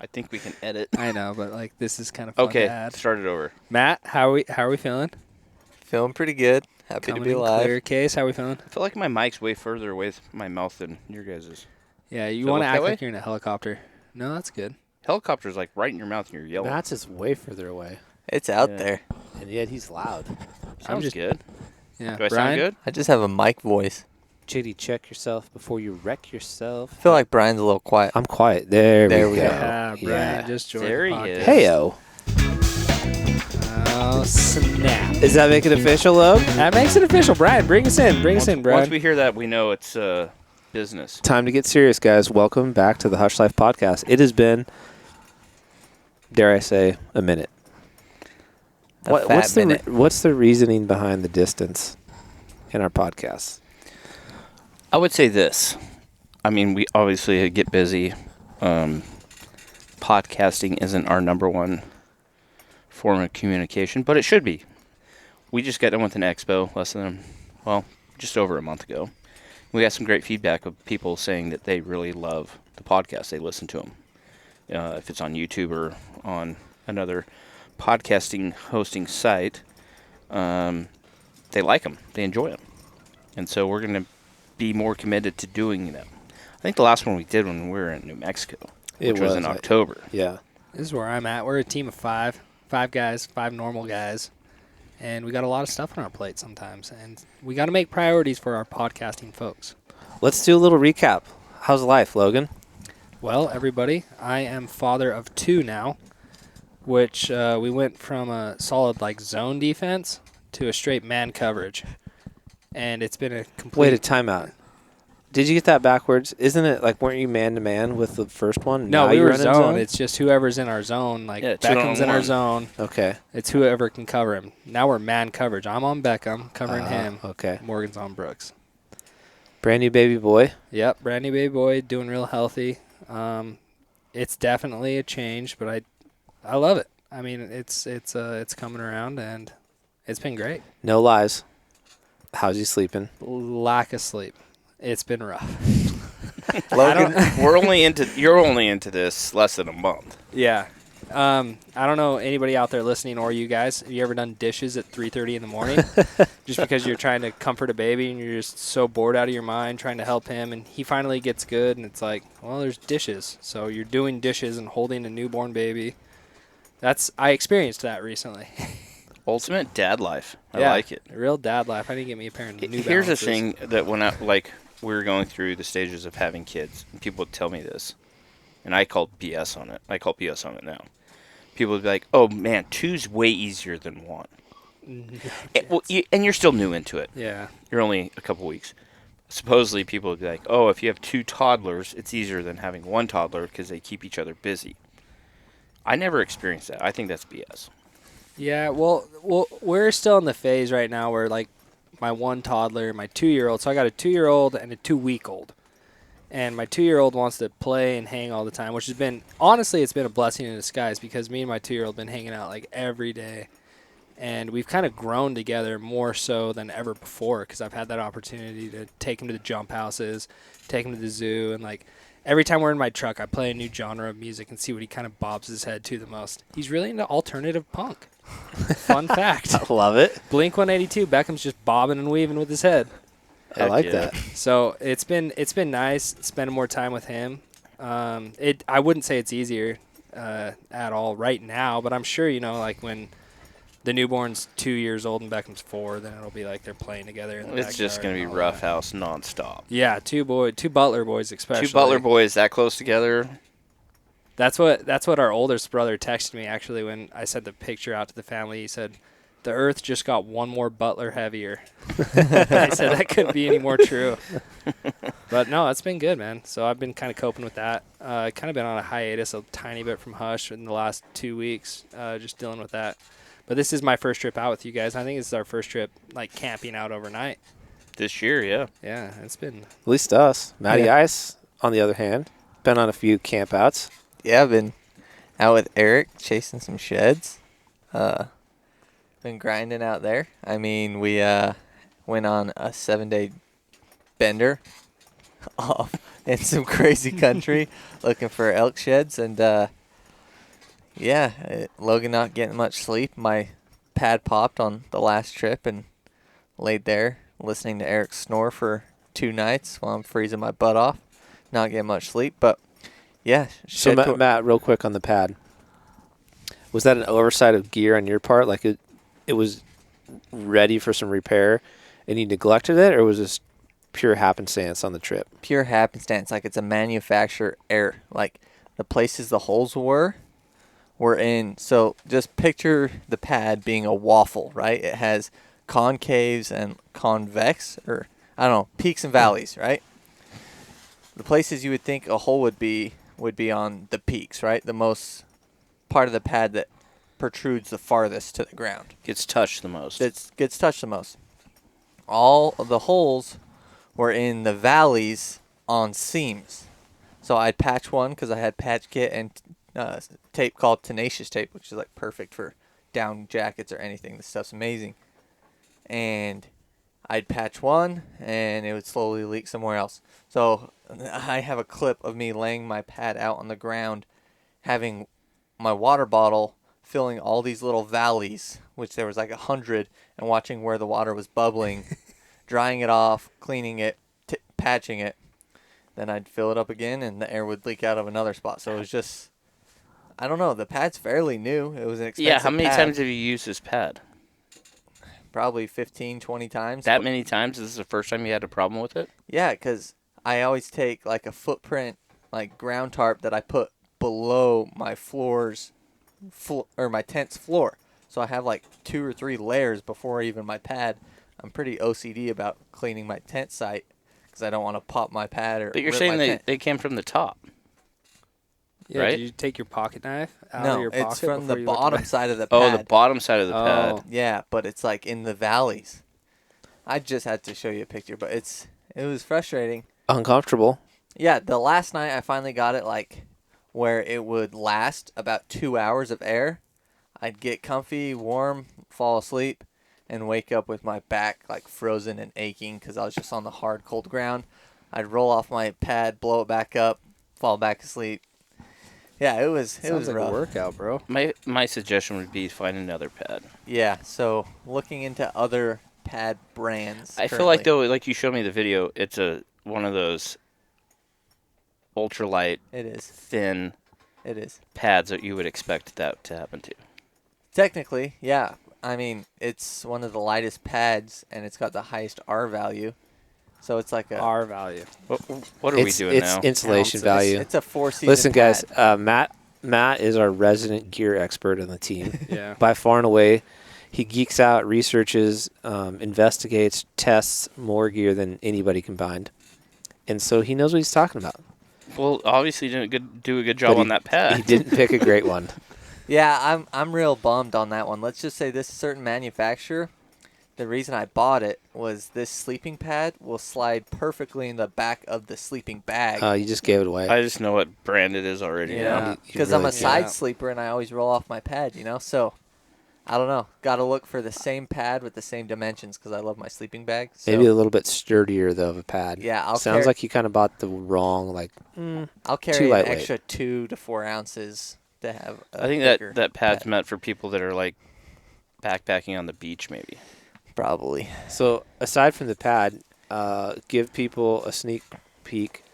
I think we can edit. I know, but like this is kind of fun Okay, to add. start it over. Matt, how are we feeling? Feeling pretty good. Happy Coming to be in alive. clear. Case, how are we feeling? I feel like my mic's way further away from my mouth than your guys's. Yeah, you Does it want to look act that like you're in a helicopter. No, that's good. Helicopter's like right in your mouth and you're yelling. Matt's is way further away, It's out Yeah. there. and yet he's loud. Sounds just- good. Yeah, Do I Brian? sound good? I just have a mic voice. JD, check yourself before you wreck yourself. I feel like Brian's a little quiet. I'm quiet. There we go. Yeah, Brian Yeah. just joined There the he podcast. is. Heyo. Oh, snap. Does that make it official, Logue? That makes it official. Brian, bring us in. Bring us in, Brian. Once we hear that, we know it's business. Time to get serious, guys. Welcome back to the Hushlife podcast. It has been, dare I say, a minute. A fat minute. What's the reasoning behind the distance in our podcasts? I would say this. I mean, we obviously get busy. Podcasting isn't our number one form of communication, but it should be. We just got done with an expo just over a month ago. We got some great feedback of people saying that they really love the podcast. They listen to them. If it's on YouTube or on another podcasting hosting site, they like them. They enjoy them. And so we're going to be more committed to doing them. I think the last one we did when we were in New Mexico, which was in October. Yeah. This is where I'm at. We're a team of five guys, 5 normal guys, and we got a lot of stuff on our plate sometimes, and we got to make priorities for our podcasting folks. Let's do a little recap. How's life, Logan? Well, everybody, I am father of 2 now, which we went from a solid zone defense to a straight man coverage, and it's been a complete. Wait, a timeout. Did you get that backwards? Isn't it weren't you man-to-man with the first one? No, Now we you're were running zone. It's just whoever's in our zone. Yeah, Beckham's in our 2-on-1. zone. Okay. It's whoever can cover him. Now we're man coverage. I'm on Beckham, covering him. Okay. Morgan's on Brooks. Brand new baby boy. Yep, brand new baby boy, doing real healthy. It's definitely a change, but I love it. I mean, it's coming around, and it's been great. No lies. How's he sleeping? Lack of sleep. It's been rough. Logan, You're only into this less than a month. Yeah. I don't know anybody out there listening or you guys. Have you ever done dishes at 3:30 in the morning just because you're trying to comfort a baby and you're just so bored out of your mind trying to help him, and he finally gets good and it's like, well, there's dishes. So you're doing dishes and holding a newborn baby. I experienced that recently. Ultimate dad life. I Yeah, like it. Real dad life. I need to get me a pair of New Here's the Balances. thing that when we were going through the stages of having kids, and people would tell me this, and I called BS on it. I call BS on it now. People would be like, "Oh man, 2's way easier than 1." And you're still new into it. Yeah. You're only a couple weeks. Supposedly, people would be like, "Oh, if you have 2 toddlers, it's easier than having 1 toddler because they keep each other busy." I never experienced that. I think that's BS. Yeah, well, we're still in the phase right now where my 1 toddler, my 2-year-old. So I got a 2-year-old and a 2-week-old. And my 2-year-old wants to play and hang all the time, which has been, honestly, it's been a blessing in disguise because me and my 2-year-old been hanging out every day. And we've kind of grown together more so than ever before because I've had that opportunity to take him to the jump houses, take him to the zoo, and every time we're in my truck, I play a new genre of music and see what he kind of bobs his head to the most. He's really into alternative punk. Fun fact. I love it. Blink 182, Beckham's just bobbing and weaving with his head. I like yeah. that. So it's been nice spending more time with him. I wouldn't say it's easier at all right now, but I'm sure when the newborn's 2 years old and Beckham's 4, then it'll be they're playing together. In the It's just backyard going to be and all rough that. house nonstop. Yeah, two Butler boys especially. 2 Butler boys that close together. That's what our oldest brother texted me actually when I sent the picture out to the family. He said, "The earth just got 1 more Butler heavier." I said that couldn't be any more true. But no, it's been good, man. So I've been kind of coping with that. Kind of been on a hiatus a tiny bit from Hush in the last 2 weeks, just dealing with that. But this is my first trip out with you guys. I think this is our first trip camping out overnight. This year, yeah. Yeah, it's been. At least us. Matty Yeah. Ice, on the other hand, been on a few campouts. yeah, I've been out with Eric chasing some sheds. Been grinding out there. I mean, we went on a 7-day bender off in some crazy country looking for elk sheds, and Yeah, Logan not getting much sleep. My pad popped on the last trip and laid there listening to Eric snore for 2 nights while I'm freezing my butt off. Not getting much sleep, but yeah. So Matt, real quick on the pad, was that an oversight of gear on your part? Like it was ready for some repair, and you neglected it, or was this pure happenstance on the trip? Pure happenstance. Like it's a manufacturer error. Like the places the holes were in. So just picture the pad being a waffle, right? It has concaves and convex, or I don't know, peaks and valleys, right? The places you would think a hole would be on the peaks, right? The most part of the pad that protrudes the farthest to the ground. Gets touched the most. It gets touched the most. All of the holes were in the valleys on seams. So I'd patch one because I had patch kit and tape called tenacious tape, which is like perfect for down jackets or anything. This stuff's amazing. And I'd patch one and it would slowly leak somewhere else. So I have a clip of me laying my pad out on the ground, having my water bottle filling all these little valleys, which there was like 100, and watching where the water was bubbling, drying it off, cleaning it, patching it. Then I'd fill it up again and the air would leak out of another spot. So it was just, I don't know, the pad's fairly new. It was an expensive Yeah, how many pad. times have you used this pad? Probably 15, 20 times. That many times? Is this the first time you had a problem with it? Yeah, because I always take like a footprint, like ground tarp that I put below my or my tent's floor. So I have like 2 or 3 layers before even my pad. I'm pretty OCD about cleaning my tent site because I don't want to pop my pad or. But you're rip saying my tent. they came from the top. Yeah, Right? Did you take your pocket knife out No, of your pocket? it's from before the you looked bottom at side of the Oh, pad. the bottom side of the Oh. pad. Yeah, but it's like in the valleys. I just had to show you a picture, but it was frustrating. Uncomfortable. Yeah, the last night I finally got it like where it would last about 2 hours of air. I'd get comfy, warm, fall asleep, and wake up with my back like frozen and aching because I was just on the hard, cold ground. I'd roll off my pad, blow it back up, fall back asleep. Yeah, it was Sounds like rough. a workout, bro. My suggestion would be find another pad. Yeah, so looking into other pad brands. I feel like currently. though, like you showed me the video, it's one of those ultralight, It is. thin It is. pads that you would expect that to happen to. Technically, yeah. I mean, it's one of the lightest pads, and it's got the highest R value. So it's like a R value. What are we doing it's now? insulation Ounces. value. It's a 4-season. Listen, guys, pad. Matt is our resident gear expert on the team. Yeah. By far and away, he geeks out, researches, investigates, tests more gear than anybody combined. And so he knows what he's talking about. Well, obviously didn't do a good job But on that pad. He didn't pick a great one. Yeah, I'm real bummed on that one. Let's just say this certain manufacturer, the reason I bought it was this sleeping pad will slide perfectly in the back of the sleeping bag. You just gave it away. I just know what brand it is already. You now. know, you because really I'm a do. side Yeah. sleeper and I always roll off my pad, you know? So, I don't know. Got to look for the same pad with the same dimensions because I love my sleeping bag. So, Maybe a little bit sturdier, though, of a pad. Yeah, I'll Sounds carry- like you kind of bought the wrong, I'll too carry an lightweight. extra 2 to 4 ounces to have a I think bigger that pad's pad. meant for people that are like backpacking on the beach, maybe. Probably. So, aside from the pad, give people a sneak peek,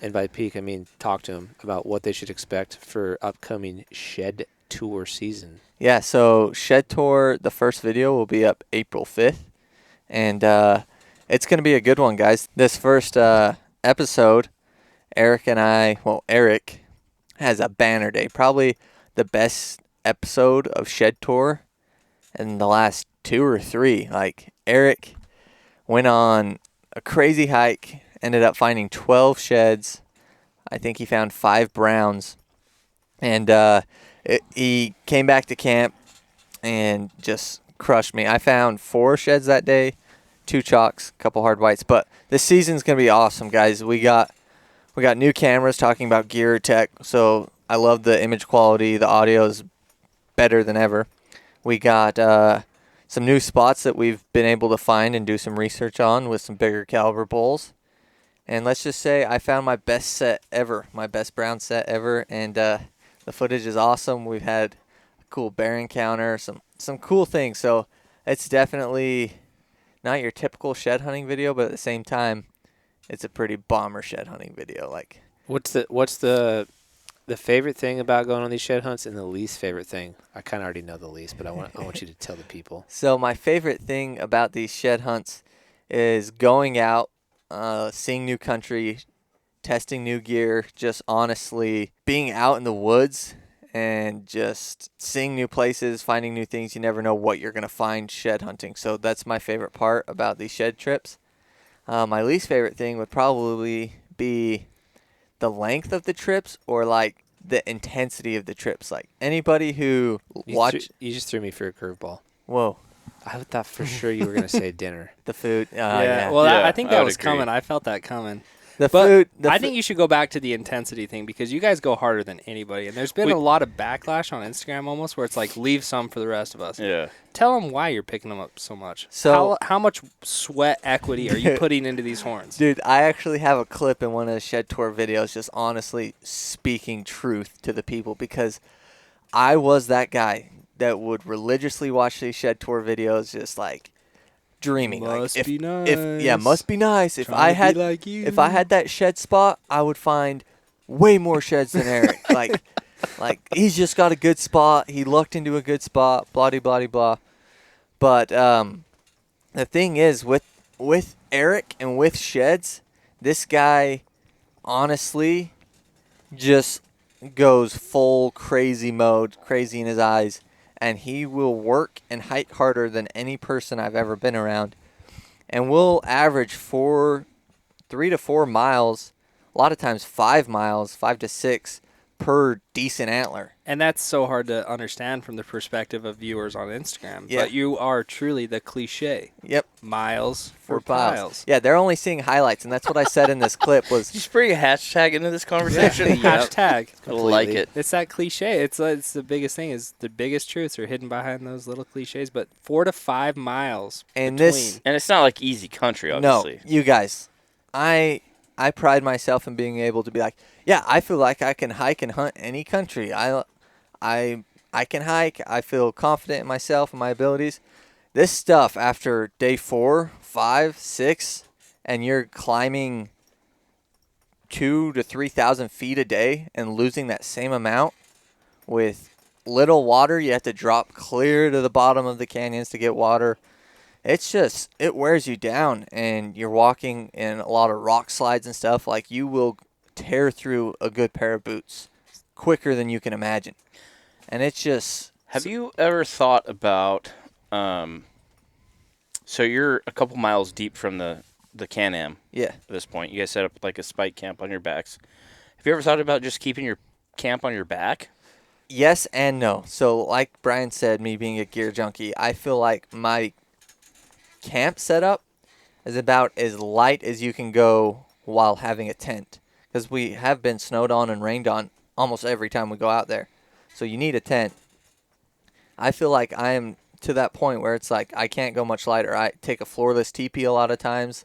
and by peek, I mean talk to them about what they should expect for upcoming Shed Tour season. Yeah, so Shed Tour, the first video will be up April 5th. And it's going to be a good one, guys. This first episode, Eric has a banner day. Probably the best episode of Shed Tour in the last 2 or 3. Like, Eric went on a crazy hike, ended up finding 12 sheds. I think he found 5 browns. And he came back to camp and just crushed me. I found 4 sheds that day, 2 chalks, a couple hard whites. But this season's going to be awesome, guys. We got new cameras talking about gear tech. So I love the image quality. The audio is better than ever. We got some new spots that we've been able to find and do some research on with some bigger caliber bulls. And let's just say I found my best set ever, my best brown set ever. And The footage is awesome. We've had a cool bear encounter, some cool things. So it's definitely not your typical shed hunting video, but at the same time, it's a pretty bomber shed hunting video. Like, What's the favorite thing about going on these shed hunts and the least favorite thing? I kind of already know the least, but I want you to tell the people. so my favorite thing about these shed hunts is going out, seeing new country, testing new gear, just honestly being out in the woods and just seeing new places, finding new things. You never know what you're going to find shed hunting. So that's my favorite part about these shed trips. My least favorite thing would probably be the length of the trips or like the intensity of the trips. Like anybody who You just threw me for a curveball. Whoa, I thought for sure you were going to say dinner. the food. yeah. Well, Yeah, I think I that would was agree. coming. I felt that coming. the But food. I think you should go back to the intensity thing because you guys go harder than anybody. And there's been a lot of backlash on Instagram almost where it's like, leave some for the rest of us. Yeah. Tell them why you're picking them up so much. So- how much sweat equity are you putting into these horns? Dude, I actually have a clip in one of the shed tour videos just honestly speaking truth to the people because I was that guy that would religiously watch these shed tour videos just like dreaming. Must like, be yeah, nice. must be nice. If Trying I to be had like you. if I had that shed spot, I would find way more sheds than Eric. like he's just got a good spot. He lucked into a good spot, blah de blah de blah. But the thing is with Eric and with sheds, this guy honestly just goes full crazy mode, crazy in his eyes, and he will work and hike harder than any person I've ever been around. And we'll average 3 to 4 miles, a lot of times 5 miles, 5 to 6 per decent antler. And that's so hard to understand from the perspective of viewers on Instagram. Yeah. But you are truly the cliche. Yep. Miles for 4 miles. piles. Yeah, they're only seeing highlights, and that's what I said in this clip was Just bring a hashtag into this conversation. Hashtag. I like it. It's that cliche. It's the biggest thing is the biggest truths are hidden behind those little cliches. But 4 to 5 miles And between. this- And it's not like easy country, obviously. No, you guys, I pride myself in being able to be like, yeah, I feel like I can hike and hunt any country. I can hike. I feel confident in myself and my abilities. This stuff after day 4, 5, 6, and you're climbing 2,000 to 3,000 feet a day and losing that same amount with little water. You have to drop clear to the bottom of the canyons to get water. It's just, it wears you down, and you're walking in a lot of rock slides and stuff. Like, you will tear through a good pair of boots quicker than you can imagine. And it's just... Have you ever thought about, so you're a couple miles deep from the Can-Am Yeah. at this point. You guys set up like a spike camp on your backs. Have you ever thought about just keeping your camp on your back? Yes and no. So, like Brian said, me being a gear junkie, I feel like my camp setup is about as light as you can go while having a tent. Because we have been snowed on and rained on almost every time we go out there. So you need a tent. I feel like I am to that point where it's like I can't go much lighter. I take a floorless teepee a lot of times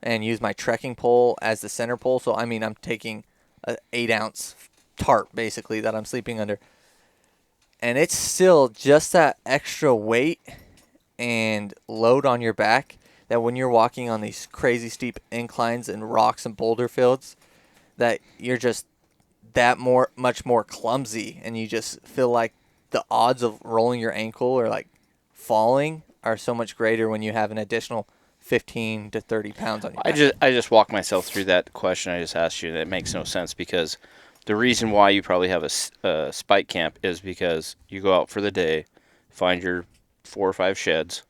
and use my trekking pole as the center pole. So, I mean, I'm taking an 8-ounce tarp, basically, that I'm sleeping under. And it's still just that extra weight and load on your back that when you're walking on these crazy steep inclines and rocks and boulder fields, that you're just much more clumsy, and you just feel like the odds of rolling your ankle or like falling are so much greater when you have an additional 15 to 30 pounds on your back. I just walked myself through that question I just asked you. That makes no sense because the reason why you probably have a spike camp is because you go out for the day, find your 4 or 5 sheds,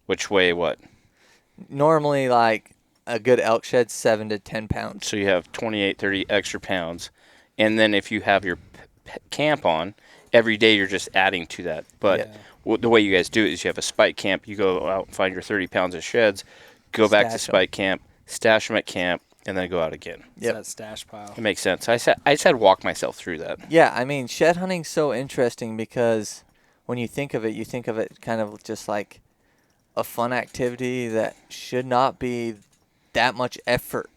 which weigh what? Normally, like a good elk shed, 7 to 10 pounds. So you have 28, 30 extra pounds. And then if you have your camp on, every day you're just adding to that. But the way you guys do it is you have a spike camp. You go out and find your 30 pounds of sheds, go back to Stash 'em. spike camp, stash them at camp, and then go out again. It's Yep. that stash pile. It makes sense. I said walk myself through that. Yeah, I mean, shed hunting's so interesting because when you think of it kind of just like a fun activity that should not be that much effort.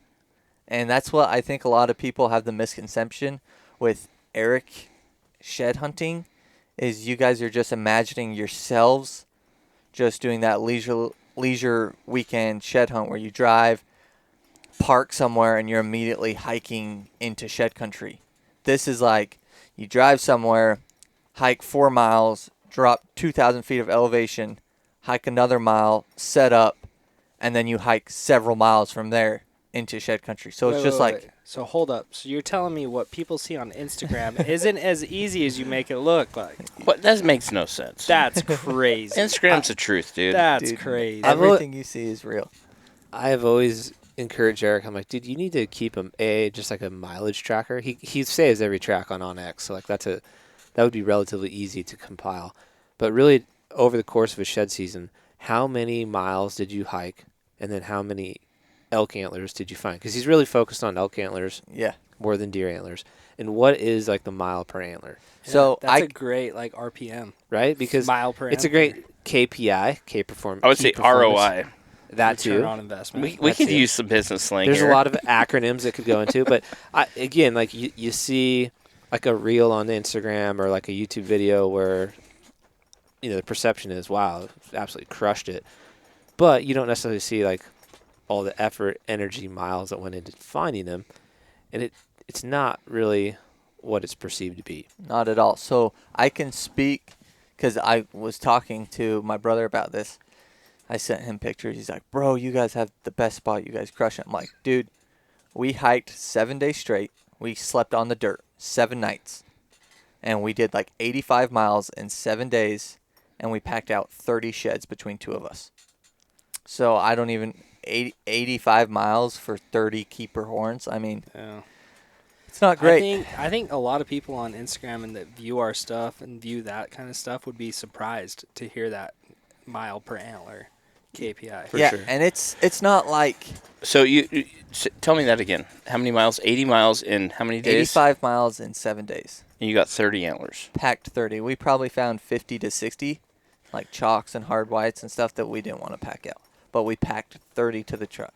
And that's what I think a lot of people have the misconception with Eric shed hunting is you guys are just imagining yourselves just doing that leisure weekend shed hunt where you drive, park somewhere, and you're immediately hiking into shed country. This is like you drive somewhere, hike 4 miles, drop 2,000 feet of elevation, hike another mile, set up, and then you hike several miles from there into shed country. So it's just like... So hold up. So you're telling me what people see on Instagram isn't as easy as you make it look like? What? That makes no sense. That's crazy. Instagram's the truth, dude. That's Dude, crazy. everything you see is real. I have always encouraged Eric. I'm like, dude, you need to keep just like a mileage tracker. He saves every track on OnX, so like that would be relatively easy to compile. But really, over the course of a shed season, how many miles did you hike, and then how many elk antlers did you find? Because he's really focused on elk antlers, more than deer antlers. And what is like the mile per antler? Yeah, So that's a great like RPM, right? Because mile per it's antler. a great KPI, K performance. I would say ROI. That Return too. on investment. We could use some business slang. There's here. a lot of acronyms that could go into, but again, like you see like a reel on Instagram or like a YouTube video where the perception is, wow, absolutely crushed it. But you don't necessarily see like all the effort, energy, miles that went into finding them, and it's not really what it's perceived to be. Not at all. So I can speak because I was talking to my brother about this. I sent him pictures. He's like, bro, you guys have the best spot. You guys crush it. I'm like, dude, we hiked 7 days straight. We slept on the dirt 7 nights. And we did like 85 miles in 7 days. And we packed out 30 sheds between two of us. So I don't even... 85 miles for 30 keeper horns. I mean, it's not great. I think a lot of people on Instagram and that view our stuff and view that kind of stuff would be surprised to hear that mile per antler KPI. For sure. And it's not like... So you tell me that again. How many miles? 80 miles in how many days? 85 miles in 7 days. And you got 30 antlers. Packed 30. We probably found 50 to 60, like chalks and hard whites and stuff that we didn't want to pack out. But we packed 30 to the truck.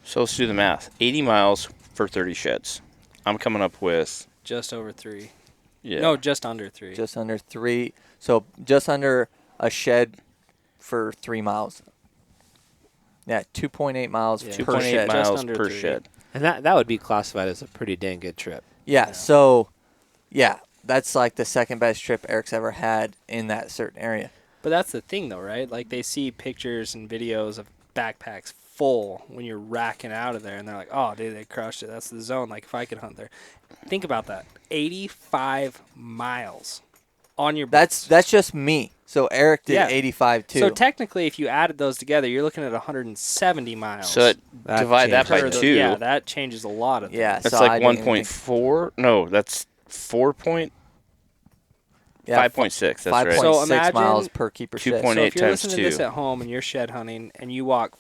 So let's do the math. 80 miles for 30 sheds. I'm coming up with... Just over 3. Yeah. No, just under 3. Just under 3. So just under a shed for 3 miles. Yeah, 2.8 miles per 2.8 shed. miles per shed. And that would be classified as a pretty dang good trip. Yeah, so, that's like the second best trip Eric's ever had in that certain area. But that's the thing, though, right? Like, they see pictures and videos of backpacks full when you're racking out of there, and they're like, oh, dude, they crushed it. That's the zone. Like, if I could hunt there. Think about that. 85 miles on your boots. That's just me. So Eric did 85 too. So technically, if you added those together, you're looking at 170 miles. So divide that by 2. Yeah, that changes a lot of things. Yeah, that's so like 1.4. No, that's 4 point. Yeah, 5.6. That's 5. right. So 6 imagine miles per keeper shed. 2.8 So if you're times listening to this 2. at home and you're shed hunting and you walk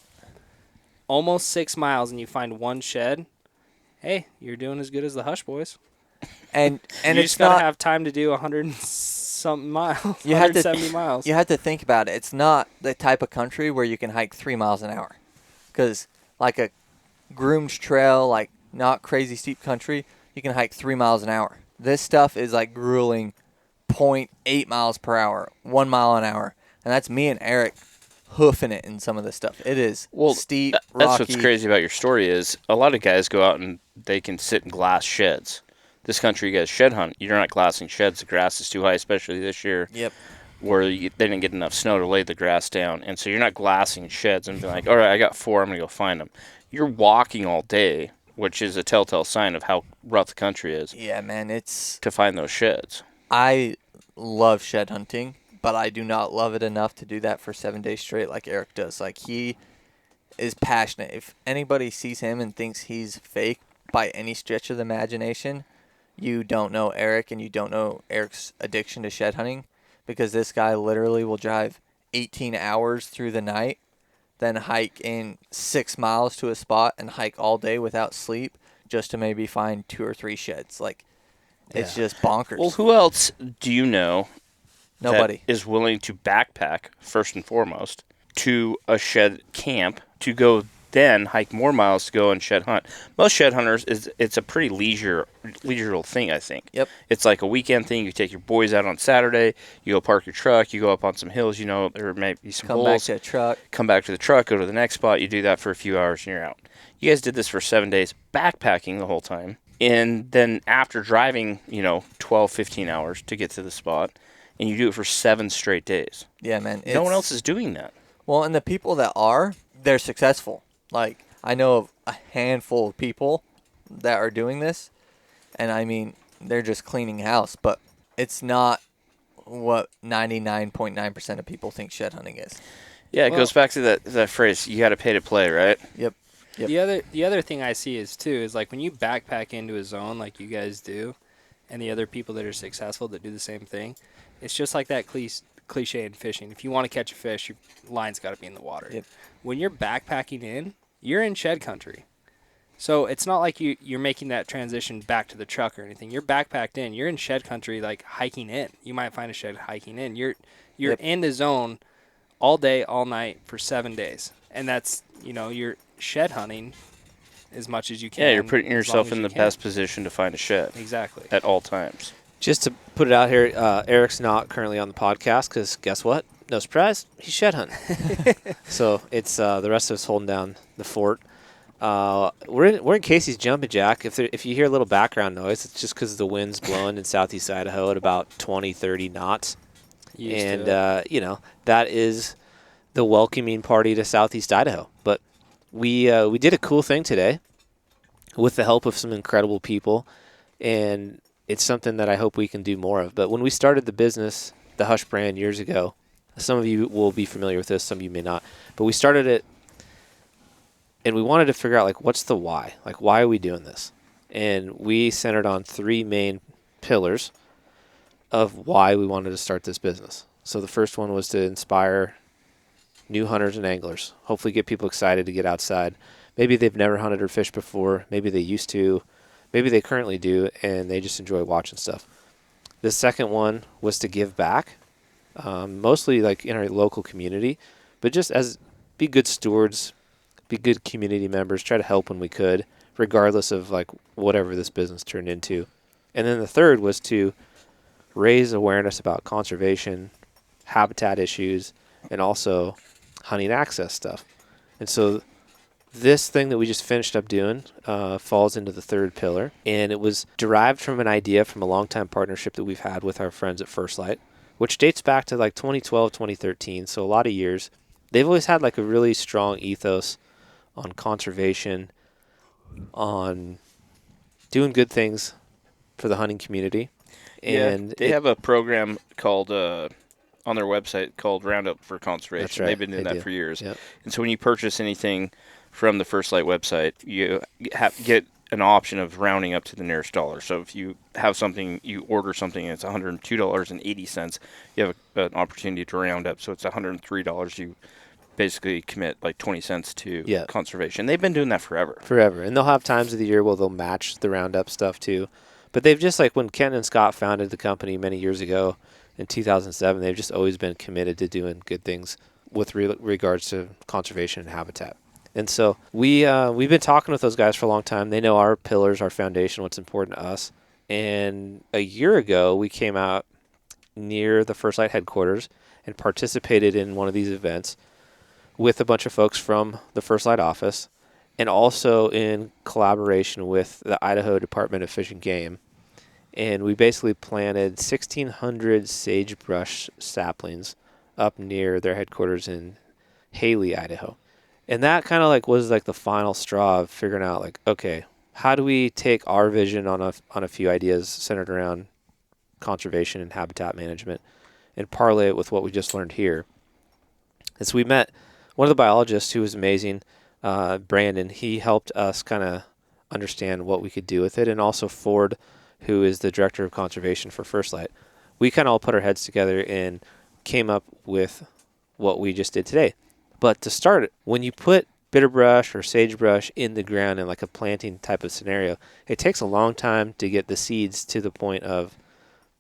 almost 6 miles and you find one shed, hey, you're doing as good as the Hush boys. And you it's just gotta not have time to do 100 and something miles. You have to 170 miles. You have to think about it. It's not the type of country where you can hike 3 miles an hour, because like a groomed trail, like not crazy steep country, you can hike 3 miles an hour. This stuff is like grueling 0.8 miles per hour, 1 mile an hour, and that's me and Eric hoofing it in some of this stuff. It is steep, rocky. That's what's crazy about your story is a lot of guys go out and they can sit in glass sheds. This country, you guys shed hunt. You're not glassing sheds. The grass is too high, especially this year. Yep. Where they didn't get enough snow to lay the grass down. And so you're not glassing sheds and being like, all right, I got 4, I'm going to go find them. You're walking all day, which is a telltale sign of how rough the country is. Yeah, man, it's... To find those sheds. I love shed hunting, but I do not love it enough to do that for 7 days straight like Eric does. Like, he is passionate. If anybody sees him and thinks he's fake by any stretch of the imagination, you don't know Eric, and you don't know Eric's addiction to shed hunting, because this guy literally will drive 18 hours through the night, then hike in 6 miles to a spot and hike all day without sleep just to maybe find 2 or 3 sheds. Like, it's just bonkers. Well, who else do you know Nobody that is willing to backpack, first and foremost, to a shed camp to go then hike more miles to go and shed hunt. Most shed hunters, it's a pretty leisurable thing, I think. Yep. It's like a weekend thing. You take your boys out on Saturday, you go park your truck, you go up on some hills, you know, there may be some Come back holes. to a truck. Come back to the truck, go to the next spot, you do that for a few hours, and you're out. You guys did this for 7 days, backpacking the whole time. And then after driving, 12, 15 hours to get to the spot, and you do it for 7 straight days. Yeah, man. No one else is doing that. Well, and the people that are, they're successful. Like, I know of a handful of people that are doing this, and I mean, they're just cleaning house, but it's not what 99.9% of people think shed hunting is. Yeah, it goes back to that phrase, you got to pay to play, right? Yep. The other thing I see is like when you backpack into a zone like you guys do, and the other people that are successful that do the same thing, it's just like that cliche in fishing. If you want to catch a fish, your line's got to be in the water. Yep. When you're backpacking in, you're in shed country. So it's not like you're making that transition back to the truck or anything. You're backpacked in. You're in shed country, like hiking in. You might find a shed hiking in. You're Yep. in the zone all day, all night for 7 days. And that's, you're shed hunting as much as you can. Yeah, you're putting as yourself long as in you the can. best position to find a shed Exactly. at all times. Just to put it out here, Eric's not currently on the podcast because guess what? No surprise, he's shed hunting. So it's the rest of us holding down the fort. We're in Casey's Jumping Jack. If you hear a little background noise, it's just because the wind's blowing in southeast Idaho at about 20, 30 knots. Used to And, that is the welcoming party to southeast Idaho. But we did a cool thing today with the help of some incredible people, and it's something that I hope we can do more of. But when we started the business, the Hush brand, years ago, some of you will be familiar with this, some of you may not, but we started it, and we wanted to figure out, like, what's the why? Like, why are we doing this? And we centered on 3 main pillars of why we wanted to start this business. So the first one was to inspire new hunters and anglers, hopefully get people excited to get outside. Maybe they've never hunted or fished before. Maybe they used to. Maybe they currently do, and they just enjoy watching stuff. The second one was to give back, mostly like in our local community, but just be good stewards, be good community members, try to help when we could, regardless of like whatever this business turned into. And then the third was to raise awareness about conservation, habitat issues, and also hunting access stuff. And so this thing that we just finished up doing falls into the third pillar, and it was derived from an idea from a long-time partnership that we've had with our friends at First Lite, which dates back to like 2012, 2013, so a lot of years. They've always had like a really strong ethos on conservation, on doing good things for the hunting community. And they have a program called on their website called Roundup for Conservation. That's right, They've been doing they that do. for years. Yep. And so when you purchase anything from the First Light website, you get an option of rounding up to the nearest dollar. So if you have something, you order something and it's $102.80, you have an opportunity to round up. So it's $103. You basically commit like 20 cents to conservation. They've been doing that forever. And they'll have times of the year where they'll match the roundup stuff too. But they've just, like when Ken and Scott founded the company many years ago in 2007, they've just always been committed to doing good things with regards to conservation and habitat. And so we've been talking with those guys for a long time. They know our pillars, our foundation, what's important to us. And a year ago, we came out near the First Light headquarters and participated in one of these events with a bunch of folks from the First Light office, and also in collaboration with the Idaho Department of Fish and Game. And we basically planted 1,600 sagebrush saplings up near their headquarters in Haley, Idaho. And that kind of like was like the final straw of figuring out like, okay, how do we take our vision on a few ideas centered around conservation and habitat management and parlay it with what we just learned here. And so we met one of the biologists who was amazing, Brandon. He helped us kind of understand what we could do with it, and also Ford, who is the director of conservation for First Light. We kind of all put our heads together and came up with what we just did today. But to start it, when you put bitterbrush or sagebrush in the ground in like a planting type of scenario, it takes a long time to get the seeds to the point of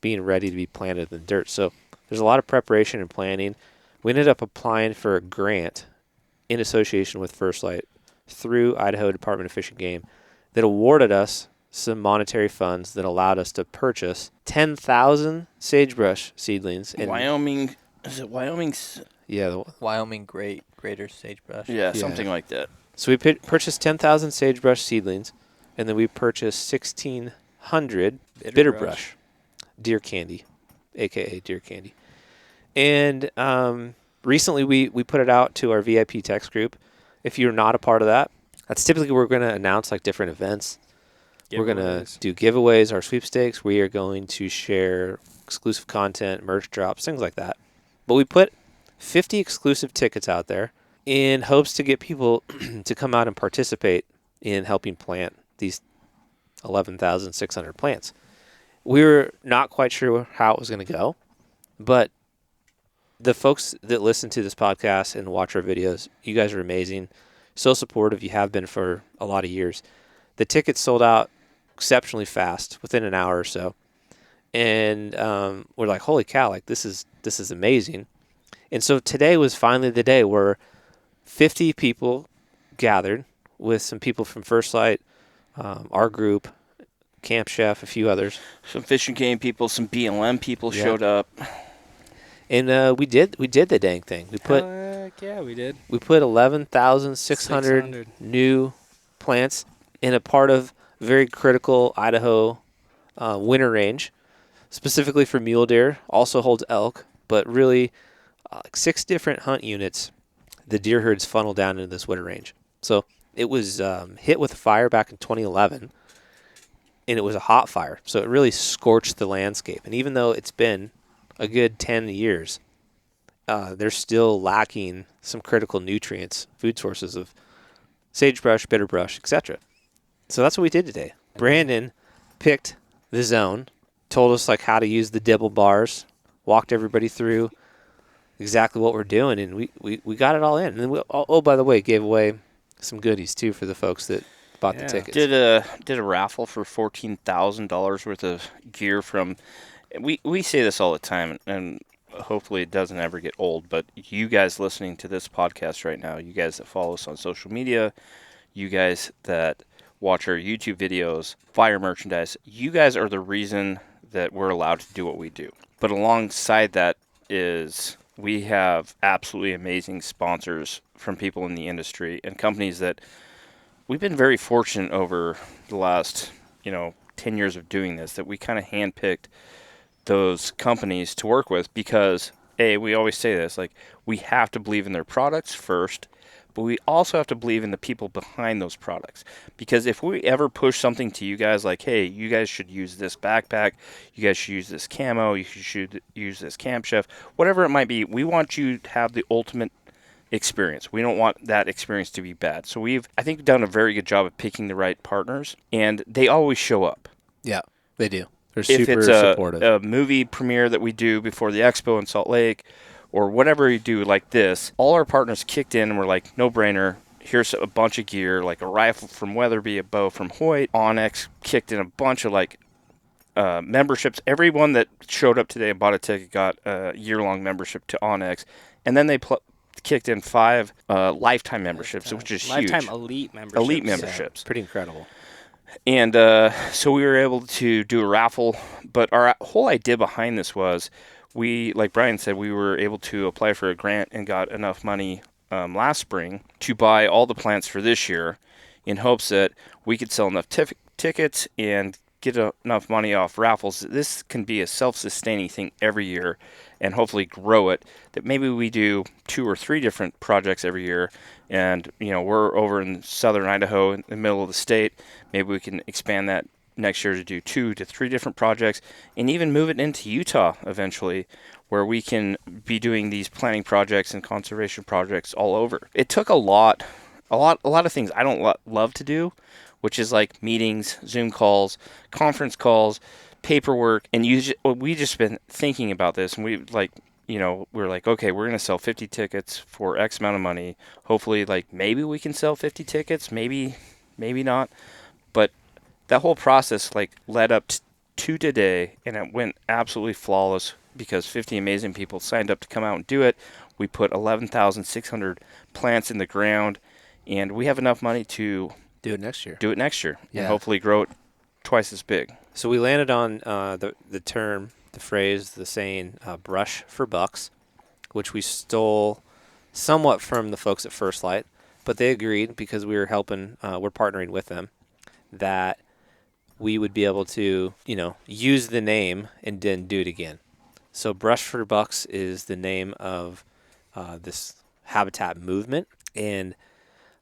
being ready to be planted in the dirt. So there's a lot of preparation and planning. We ended up applying for a grant in association with First Light through Idaho Department of Fish and Game that awarded us some monetary funds that allowed us to purchase 10,000 sagebrush seedlings. In Wyoming, is it Wyoming? Yeah, Wyoming greater sagebrush. Yeah, something like that. so we purchased 10,000 sagebrush seedlings, and then we purchased 1,600 bitterbrush, deer candy, a.k.a. deer candy. And recently we put it out to our VIP text group. If you're not a part of that, that's typically we're going to announce like different events. We're going to do giveaways, our sweepstakes. We are going to share exclusive content, merch drops, things like that. But we put 50 exclusive tickets out there in hopes to get people to come out and participate in helping plant these 11,600 plants. We were not quite sure how it was going to go, but the folks that listen to this podcast and watch our videos, you guys are amazing. So supportive. You have been for a lot of years. The tickets sold out exceptionally fast, within an hour or so. And we're like, holy cow, like this is amazing. And so today was finally the day where 50 people gathered with some people from First Lite, our group, Camp Chef, a few others. Some Fish and Game people, some BLM people showed up. And we did the dang thing. We put yeah, we did. We put 11,600 new plants in a part of very critical Idaho winter range, specifically for mule deer. Also holds elk, but really like 6 different hunt units. The deer herds funnel down into this winter range. So it was hit with a fire back in 2011, and it was a hot fire. So it really scorched the landscape. And even though it's been a good 10 years, they're still lacking some critical nutrients, food sources of sagebrush, bitterbrush, etc. So that's what we did today. Brandon picked the zone, told us like how to use the dibble bars, walked everybody through exactly what we're doing, and we got it all in. And then by the way, gave away some goodies too for the folks that bought the tickets. Did a raffle for $14,000 worth of gear from. We say this all the time, and hopefully it doesn't ever get old, but you guys listening to this podcast right now, you guys that follow us on social media, you guys that watch our YouTube videos, buy our merchandise, you guys are the reason that we're allowed to do what we do. But alongside that is we have absolutely amazing sponsors from people in the industry and companies that we've been very fortunate over the last, 10 years of doing this, that we kind of handpicked those companies to work with because, we always say this, like, we have to believe in their products first, but we also have to believe in the people behind those products. Because if we ever push something to you guys like, hey, you guys should use this backpack, you guys should use this camo, you should use this Camp Chef, whatever it might be, we want you to have the ultimate experience. We don't want that experience to be bad. So we've, I think, done a very good job of picking the right partners, and they always show up. Yeah, they do. They're If super it's supportive. a movie premiere that we do before the expo in Salt Lake, or whatever we do like this, all our partners kicked in and were like, no brainer. Here's a bunch of gear, like a rifle from Weatherby, a bow from Hoyt. Onyx kicked in a bunch of memberships. Everyone that showed up today and bought a ticket got a year-long membership to Onyx, and then they kicked in 5 lifetime memberships, which is huge. Lifetime elite memberships. Elite memberships. Yeah, pretty incredible. And so we were able to do a raffle, but our whole idea behind this was like Brian said, we were able to apply for a grant and got enough money last spring to buy all the plants for this year in hopes that we could sell enough tickets and get enough money off raffles. This can be a self-sustaining thing every year and hopefully grow it, that maybe we do 2 or 3 different projects every year. And, we're over in southern Idaho in the middle of the state. Maybe we can expand that next year to do 2 to 3 different projects and even move it into Utah eventually, where we can be doing these planting projects and conservation projects all over. It took a lot of things I don't love to do, which is like meetings, Zoom calls, conference calls, paperwork, and we just been thinking about this, and we're like, okay, we're going to sell 50 tickets for X amount of money. Hopefully, maybe we can sell 50 tickets, maybe not. But that whole process, led up to today, and it went absolutely flawless because 50 amazing people signed up to come out and do it. We put 11,600 plants in the ground, And we have enough money to Do it next year. do it next year Yeah. and hopefully grow it twice as big. So we landed on the term, the phrase, the saying, brush for bucks, which we stole somewhat from the folks at First Lite, but they agreed because we were helping, we're partnering with them, that we would be able to, use the name and then do it again. So Brush for Bucks is the name of this habitat movement, and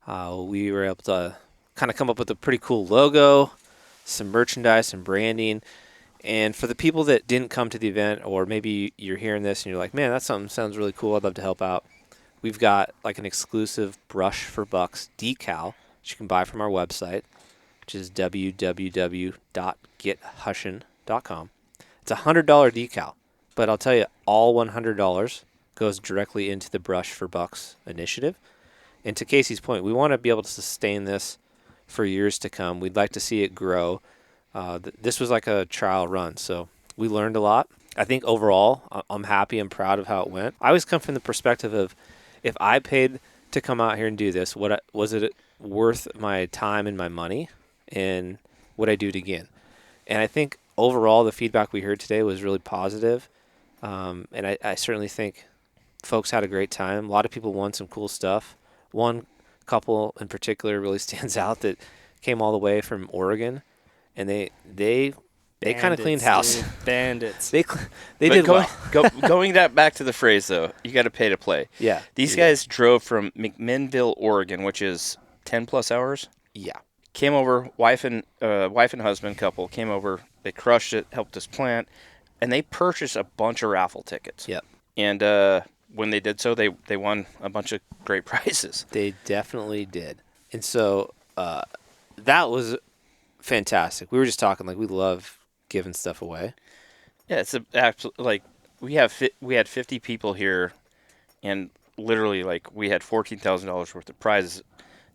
we were able to kind of come up with a pretty cool logo, some merchandise, some branding. And for the people that didn't come to the event, or maybe you're hearing this and you're like, man, that sounds really cool, I'd love to help out. We've got like an exclusive Brush for Bucks decal that you can buy from our website, which is www.gethushin.com. It's a $100 decal, but I'll tell you, all $100 goes directly into the Brush for Bucks initiative. And to Casey's point, we want to be able to sustain this for years to come. We'd like to see it grow. This was like a trial run, so we learned a lot. I think overall, I'm happy and proud of how it went. I always come from the perspective of, if I paid to come out here and do this, was it worth my time and my money, and would I do it again? And I think overall, the feedback we heard today was really positive, and I certainly think folks had a great time. A lot of people won some cool stuff. One couple in particular really stands out that came all the way from Oregon, and they kind of cleaned house. Dude. Bandits. They But did well. Going back to the phrase, though, you got to pay to play. Yeah. These guys drove from McMinnville, Oregon, which is 10+ hours. Yeah. Came over, wife and husband couple came over. They crushed it, helped us plant, and they purchased a bunch of raffle tickets. Yep. And when they did so, they won a bunch of great prizes. They definitely did. And so that was fantastic. We were just talking, like, we love giving stuff away. Yeah, it's like we had 50 people here, and literally like we had $14,000 worth of prizes.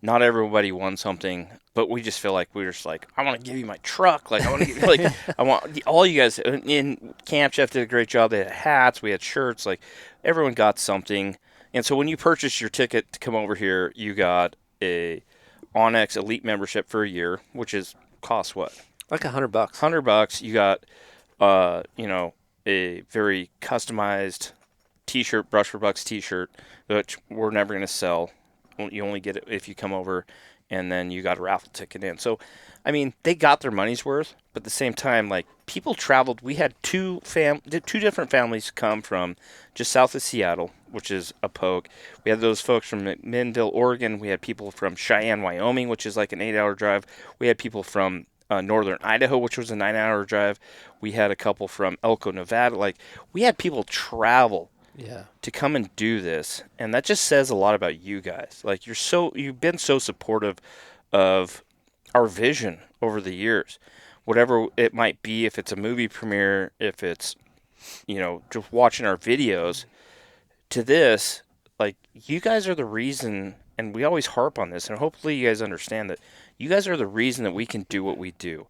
Not everybody won something, but we just feel like we were just like, I want to give you my truck. Like, I want to give you, like, I want all you guys. In Camp Chef did a great job. They had hats, we had shirts. Like, everyone got something. And so when you purchased your ticket to come over here, you got a OnX Elite membership for a year, which costs what? Like $100. $100. You got, a very customized T-shirt, Brush for Bucks T-shirt, which we're never going to sell. You only get it if you come over, and then you got a raffle ticket in. So, I mean, they got their money's worth, but at the same time, like, people traveled. We had two different families come from just south of Seattle, which is a poke. We had those folks from McMinnville, Oregon. We had people from Cheyenne, Wyoming, which is like an 8-hour drive. We had people from northern Idaho, which was a 9-hour drive. We had a couple from Elko, Nevada. Like, we had people travel to come and do this, and that just says a lot about you guys. Like, you've been so supportive of our vision over the years, whatever it might be. If it's a movie premiere, if it's just watching our videos, to this, like, you guys are the reason, and we always harp on this, and hopefully you guys understand that you guys are the reason that we can do what we do,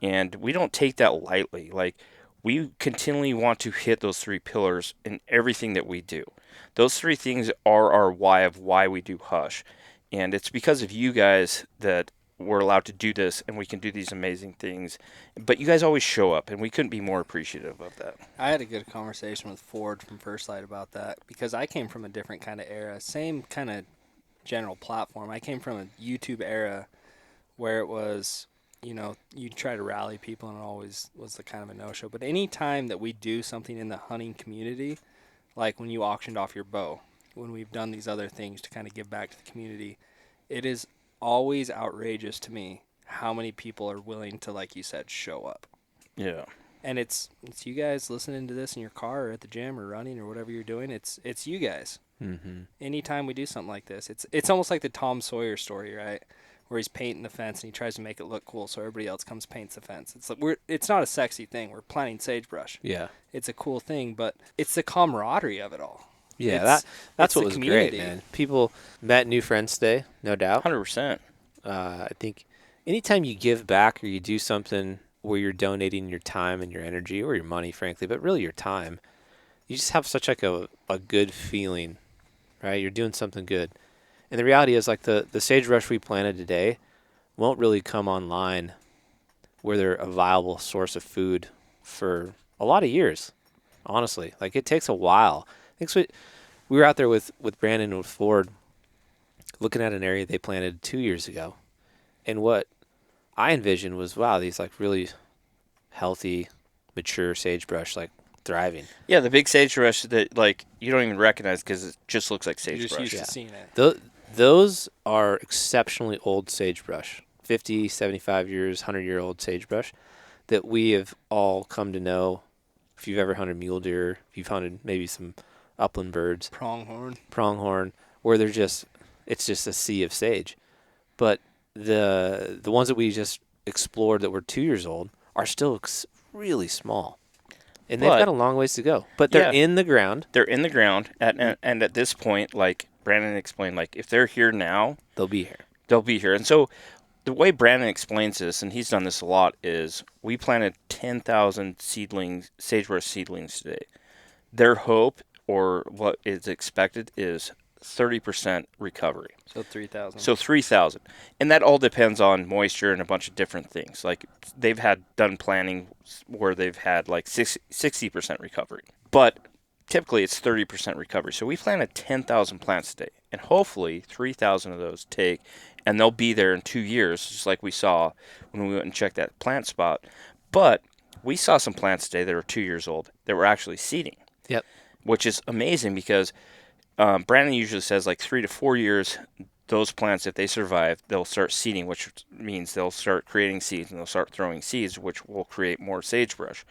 and we don't take that lightly. Like, we continually want to hit those 3 pillars in everything that we do. Those 3 things are our why of why we do Hush. And it's because of you guys that we're allowed to do this and we can do these amazing things. But you guys always show up, and we couldn't be more appreciative of that. I had a good conversation with Ford from First Light about that, because I came from a different kind of era, same kind of general platform. I came from a YouTube era where it was, you try to rally people, and it always was the kind of a no-show. But any time that we do something in the hunting community, like when you auctioned off your bow, when we've done these other things to kind of give back to the community, it is always outrageous to me how many people are willing to, like you said, show up. Yeah. And it's you guys listening to this in your car or at the gym or running or whatever you're doing. It's you guys. Mm-hmm. Anytime we do something like this, it's almost like the Tom Sawyer story, right? Where he's painting the fence and he tries to make it look cool, so everybody else comes paints the fence. It's like it's not a sexy thing. We're planting sagebrush. Yeah, it's a cool thing, but it's the camaraderie of it all. Yeah, that's what was community. Great, man. People met new friends today, no doubt. 100%. I think anytime you give back or you do something where you're donating your time and your energy, or your money, frankly, but really your time, you just have such like a good feeling, right? You're doing something good. And the reality is, like, the sagebrush we planted today won't really come online where they're a viable source of food for a lot of years, honestly. Like, it takes a while. I think we were out there with Brandon and with Ford looking at an area they planted 2 years ago. And what I envisioned was, wow, these, like, really healthy, mature sagebrush, like, thriving. Yeah, the big sagebrush that, like, you don't even recognize because it just looks like You're just sagebrush. used to seeing it. Those are exceptionally old sagebrush, 50, 75 years, 100-year-old sagebrush that we have all come to know. If you've ever hunted mule deer, if you've hunted maybe some upland birds, pronghorn, where it's just a sea of sage. But the ones that we just explored that were 2 years old are still really small. And they've got a long ways to go. But they're in the ground. They're in the ground, and at this point, like Brandon explained, like, if they're here now, They'll be here. they'll be here. And so the way Brandon explains this, and he's done this a lot, is we planted 10,000 sagebrush seedlings today. Their hope, or what is expected, is 30% recovery. So 3,000. So 3,000. And that all depends on moisture and a bunch of different things. Like, they've done planning where they've had like 60% recovery. But typically it's 30% recovery. So we planted 10,000 plants today. And hopefully 3,000 of those take, and they'll be there in 2 years, just like we saw when we went and checked that plant spot. But we saw some plants today that were 2 years old that were actually seeding. Yep. Which is amazing because Brandon usually says like 3 to 4 years, those plants, if they survive, they'll start seeding, which means they'll start creating seeds and they'll start throwing seeds, which will create more sagebrush.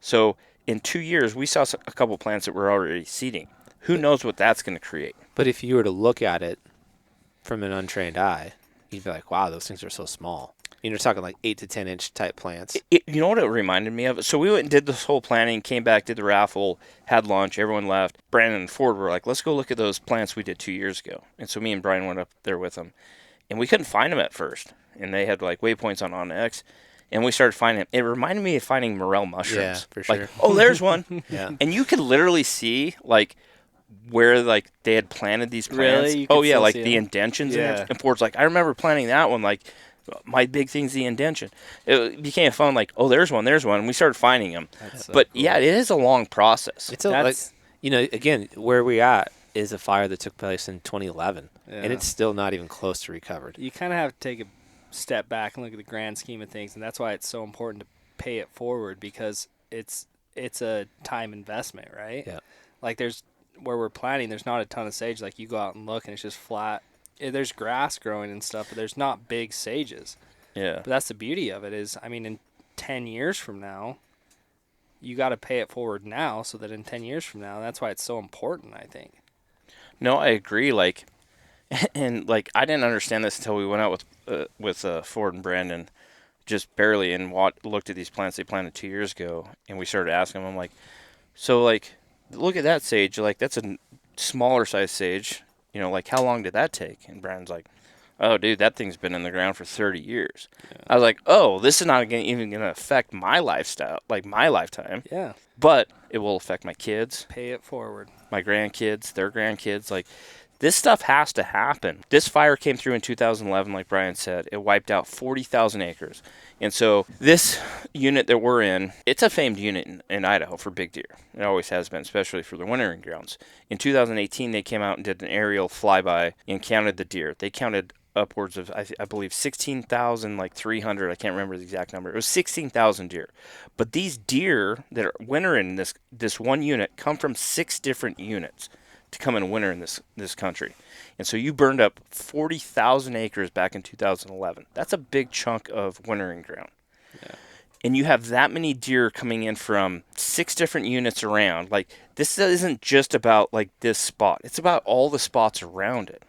So in 2 years, we saw a couple plants that were already seeding. Who knows what that's going to create? But if you were to look at it from an untrained eye, you'd be like, wow, those things are so small. You're talking like 8 to 10 inch type plants. You know what it reminded me of? So we went and did this whole planning, came back, did the raffle, had lunch, everyone left. Brandon and Ford were like, let's go look at those plants we did 2 years ago. And so me and Brian went up there with them. And we couldn't find them at first. And they had like waypoints on OnX. And we started finding them. It reminded me of finding morel mushrooms. Yeah, for sure. Like, oh, there's one. Yeah. And you could literally see like where like they had planted these plants. Really? Oh yeah, like the indentions in Yeah. it. And Ford's like, I remember planting that one. Like, my big thing's the indention. It became fun. Like, oh, there's one. And we started finding them. That's so But cool. yeah, it is a long process. It's like, again, where we at is a fire that took place in 2011, and Yeah. it's still not even close to recovered. You kind of have to take a step back and look at the grand scheme of things, and that's why it's so important to pay it forward, because it's a time investment, right? Yeah. Like, there's where we're planting, there's not a ton of sage. Like, you go out and look, and it's just flat. There's grass growing and stuff, but there's not big sages. Yeah. But that's the beauty of it is, I mean, in 10 years from now, you got to pay it forward now so that in 10 years from now, that's why it's so important, I think. No, I agree. Like, and like I didn't understand this until we went out with Ford and Brandon, just barely, and looked at these plants they planted 2 years ago, and we started asking them. I'm like, so like, look at that sage. Like, that's a smaller size sage. You know, like, how long did that take? And Brandon's like, oh, dude, that thing's been in the ground for 30 years. Yeah. I was like, oh, this is not even going to affect my lifestyle, like my lifetime. Yeah. But it will affect my kids. Pay it forward. My grandkids, their grandkids. Like, this stuff has to happen. This fire came through in 2011, like Brian said. It wiped out 40,000 acres. And so this unit that we're in, it's a famed unit in Idaho for big deer. It always has been, especially for the wintering grounds. In 2018, they came out and did an aerial flyby and counted the deer. They counted upwards of, I believe, 16,300. I can't remember the exact number. It was 16,000 deer. But these deer that are wintering in this one unit come from 6 different units to come and winter in this country. And so you burned up 40,000 acres back in 2011. That's a big chunk of wintering ground. Yeah. And you have that many deer coming in from 6 different units around. Like, this isn't just about like this spot. It's about all the spots around it.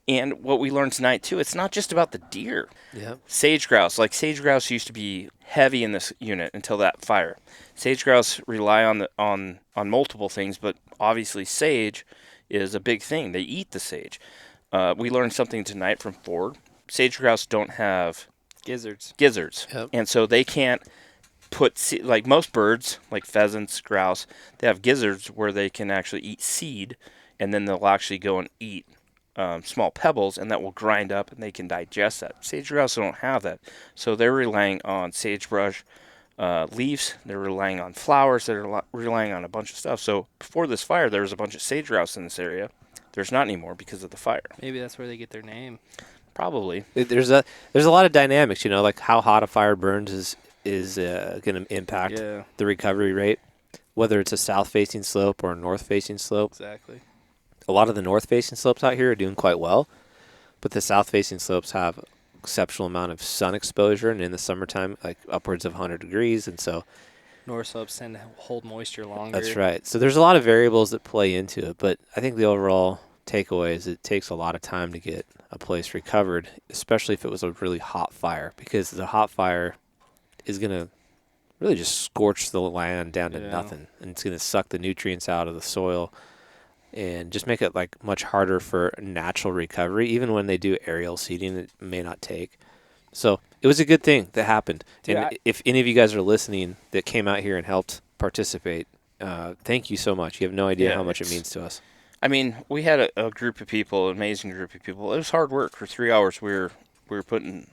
And what we learned tonight too, it's not just about the deer. Yeah. Sage grouse, like sage grouse used to be heavy in this unit until that fire. Sage grouse rely on multiple things, but obviously sage is a big thing. They eat the sage. We learned something tonight from Ford. Sage grouse don't have gizzards. Yep. And so they can't like most birds, like pheasants, grouse, they have gizzards where they can actually eat seed, and then they'll actually go and eat small pebbles, and that will grind up, and they can digest that. Sage grouse don't have that, so they're relying on sagebrush leaves. They're relying on flowers. They're relying on a bunch of stuff. So before this fire, there was a bunch of sage grouse in this area. There's not anymore because of the fire. Maybe that's where they get their name. Probably. There's a lot of dynamics, like how hot a fire burns is going to impact the recovery rate, whether it's a south-facing slope or a north-facing slope. Exactly. A lot of the north-facing slopes out here are doing quite well, but the south-facing slopes have exceptional amount of sun exposure, and in the summertime, like upwards of 100 degrees, and so North slopes tend to hold moisture longer. that's right. So there's a lot of variables that play into it, but I think the overall takeaway is it takes a lot of time to get a place recovered, especially if it was a really hot fire, because the hot fire is going to really just scorch the land down to nothing, and it's going to suck the nutrients out of the soil and just make it like much harder for natural recovery. Even when they do aerial seeding, it may not take. So it was a good thing that happened. Dude, and if any of you guys are listening that came out here and helped participate, thank you so much. You have no idea how much it means to us. I mean, we had a group of people, an amazing group of people. It was hard work. For 3 hours, we were putting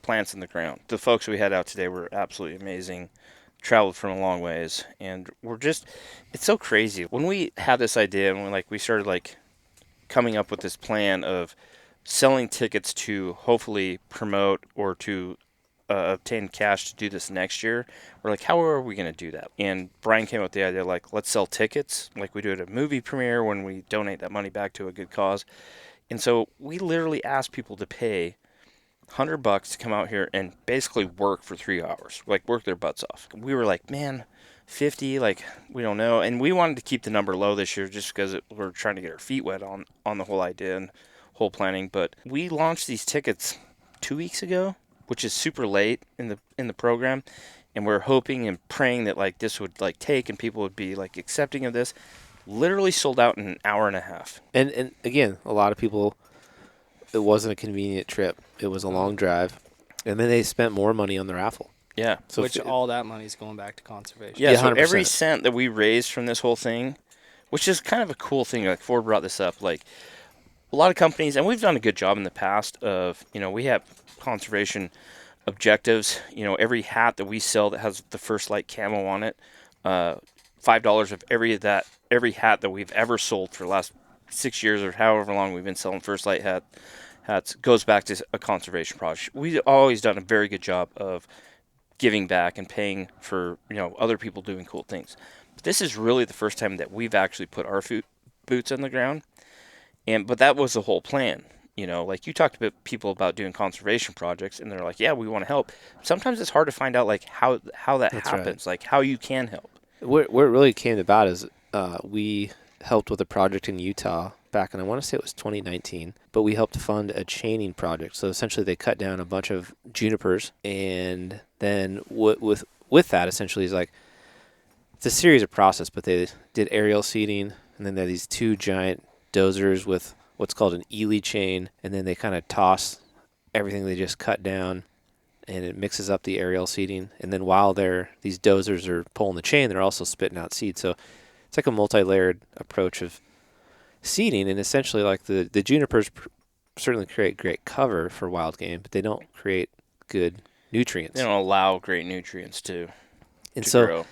plants in the ground. The folks we had out today were absolutely amazing. Traveled from a long ways, and it's so crazy. When we had this idea and we started coming up with this plan of selling tickets to hopefully promote or to obtain cash to do this next year, we're like, how are we going to do that? And Brian came up with the idea, let's sell tickets like we do at a movie premiere when we donate that money back to a good cause. And so we literally asked people to pay $100 to come out here and basically work for 3 hours, work their butts off. We were like, man, 50, we don't know. And we wanted to keep the number low this year just because we're trying to get our feet wet on the whole idea and whole planning. But we launched these tickets 2 weeks ago, which is super late in the program. And we're hoping and praying that this would take and people would be accepting of this. Literally sold out in an hour and a half. And again, a lot of people, it wasn't a convenient trip. It was a long drive. And then they spent more money on the raffle. Yeah. So all that money is going back to conservation. Yeah, so 100%. every cent that we raised from this whole thing, which is kind of a cool thing, Ford brought this up, a lot of companies, and we've done a good job in the past of, we have conservation objectives. Every hat that we sell that has the First Lite camo on it, $5 of every hat that we've ever sold for the last 6 years or however long we've been selling First Lite hats goes back to a conservation project. We've always done a very good job of giving back and paying for other people doing cool things. But this is really the first time that we've actually put our boots on the ground, but that was the whole plan. You talked to people about doing conservation projects, and they're like, yeah, we want to help. Sometimes it's hard to find out how that That's happens, how you can help. Where it really came about is we helped with a project in Utah back in, I want to say it was 2019, but we helped fund a chaining project. So essentially they cut down a bunch of junipers, and then with that essentially is it's a series of process, but they did aerial seeding, and then they had these two giant dozers with what's called an Ely chain, and then they kind of toss everything they just cut down, and it mixes up the aerial seeding. And then while these dozers are pulling the chain, they're also spitting out seed. So it's a multi-layered approach of seeding, and essentially the junipers certainly create great cover for wild game, but they don't create good nutrients. They don't allow great nutrients to grow.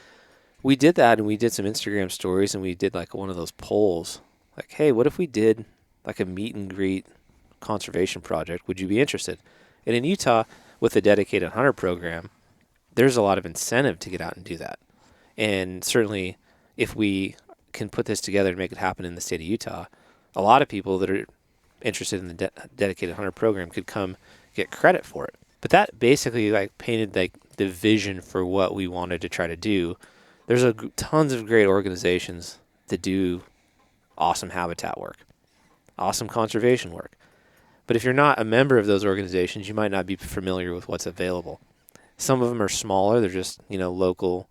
We did that, and we did some Instagram stories, and we did one of those polls. Hey, what if we did a meet and greet conservation project? Would you be interested? And in Utah, with the dedicated hunter program, there's a lot of incentive to get out and do that. And certainly if we can put this together and make it happen in the state of Utah, a lot of people that are interested in the dedicated hunter program could come get credit for it. But that basically painted the vision for what we wanted to try to do. There's tons of great organizations that do awesome habitat work, awesome conservation work. But if you're not a member of those organizations, you might not be familiar with what's available. Some of them are smaller. They're just, local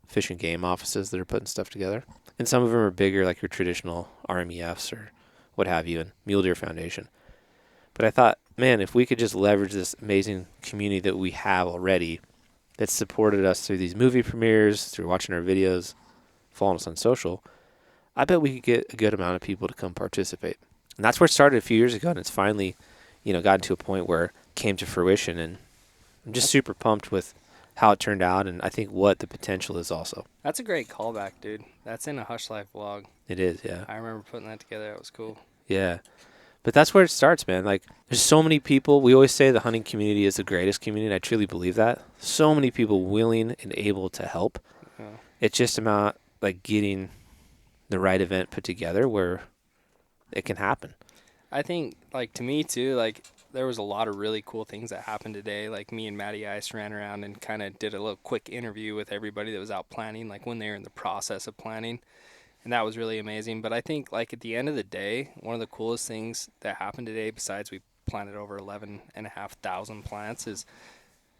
fish and game offices that are putting stuff together. And some of them are bigger, like your traditional RMEFs or what have you, and Mule Deer Foundation. But I thought, man, if we could just leverage this amazing community that we have already that's supported us through these movie premieres, through watching our videos, following us on social, I bet we could get a good amount of people to come participate. And that's where it started a few years ago, and it's finally, gotten to a point where it came to fruition. And I'm just super pumped with how it turned out, and I think what the potential is also. That's a great callback, dude. That's in a Hushlife vlog. It is, yeah. I remember putting that together. That was cool. Yeah. But that's where it starts, man. Like, there's so many people. We always say the hunting community is the greatest community, and I truly believe that. So many people willing and able to help. Yeah. It's just about, like, getting the right event put together where it can happen. I think, like, to me, too, like, there was a lot of really cool things that happened today. Like, me and Matty Ice ran around and kind of did a little quick interview with everybody that was out planning, like, when they were in the process of planning. And that was really amazing. But I think, like, at the end of the day, one of the coolest things that happened today, besides we planted over 11,500 plants, is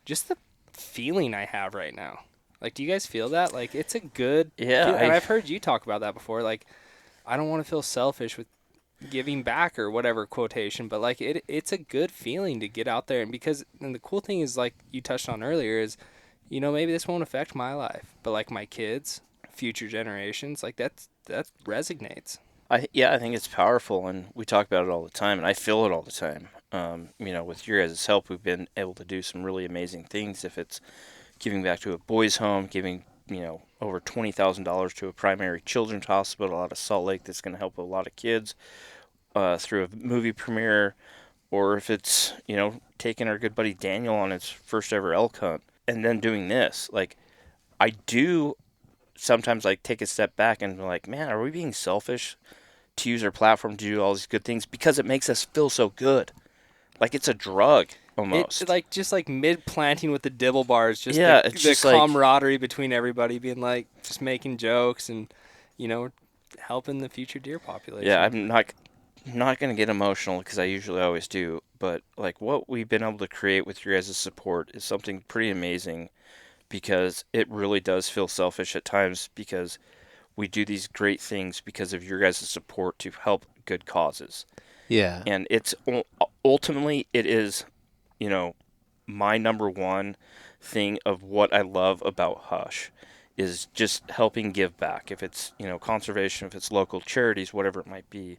just the feeling I have right now. Like, do you guys feel that? Like, it's a good Yeah, and I've heard you talk about that before. Like, I don't want to feel selfish with giving back or whatever quotation, but, like, it's a good feeling to get out there. And the cool thing is, like you touched on earlier, is, maybe this won't affect my life, but, like, my kids, future generations, like, that resonates. I think it's powerful, and we talk about it all the time, and I feel it all the time. With your guys' help, we've been able to do some really amazing things. If it's giving back to a boys' home, giving over $20,000 to a primary children's hospital out of Salt Lake, that's going to help a lot of kids through a movie premiere, or if it's taking our good buddy Daniel on his first ever elk hunt, and then doing this. Like, I do sometimes, like, take a step back and be like, man, are we being selfish to use our platform to do all these good things because it makes us feel so good? Like, it's a drug almost. It's like, just like mid-planting with the dibble bars, just it's the just like camaraderie between everybody, being like, just making jokes and, helping the future deer population. Yeah, I'm not going to get emotional because I usually always do, but, like, what we've been able to create with your guys' support is something pretty amazing, because it really does feel selfish at times, because we do these great things because of your guys' support to help good causes. Yeah. And it's ultimately, it is, my number one thing of what I love about Hush is just helping give back. If it's, conservation, if it's local charities, whatever it might be.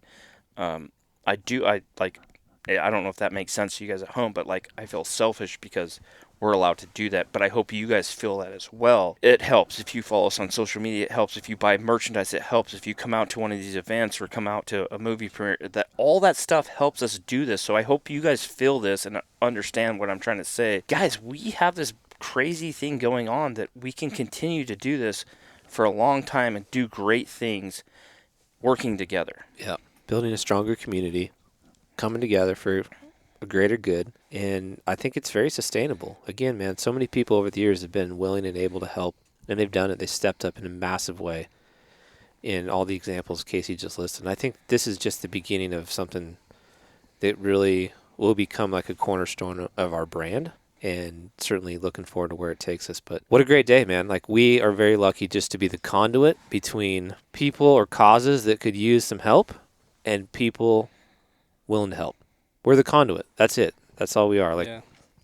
I don't know if that makes sense to you guys at home, but, like, I feel selfish because we're allowed to do that, but I hope you guys feel that as well. It helps if you follow us on social media. It helps if you buy merchandise. It helps if you come out to one of these events or come out to a movie premiere. That all that stuff helps us do this. So I hope you guys feel this and understand what I'm trying to say. Guys, we have this crazy thing going on that we can continue to do this for a long time and do great things working together. Yeah. Building a stronger community, coming together for a greater good, and I think it's very sustainable. Again, man, so many people over the years have been willing and able to help, and they've done it. They stepped up in a massive way in all the examples Casey just listed. And I think this is just the beginning of something that really will become like a cornerstone of our brand, and certainly looking forward to where it takes us. But what a great day, man. Like, we are very lucky just to be the conduit between people or causes that could use some help and people willing to help. We're the conduit. That's it. That's all we are. Like, yeah.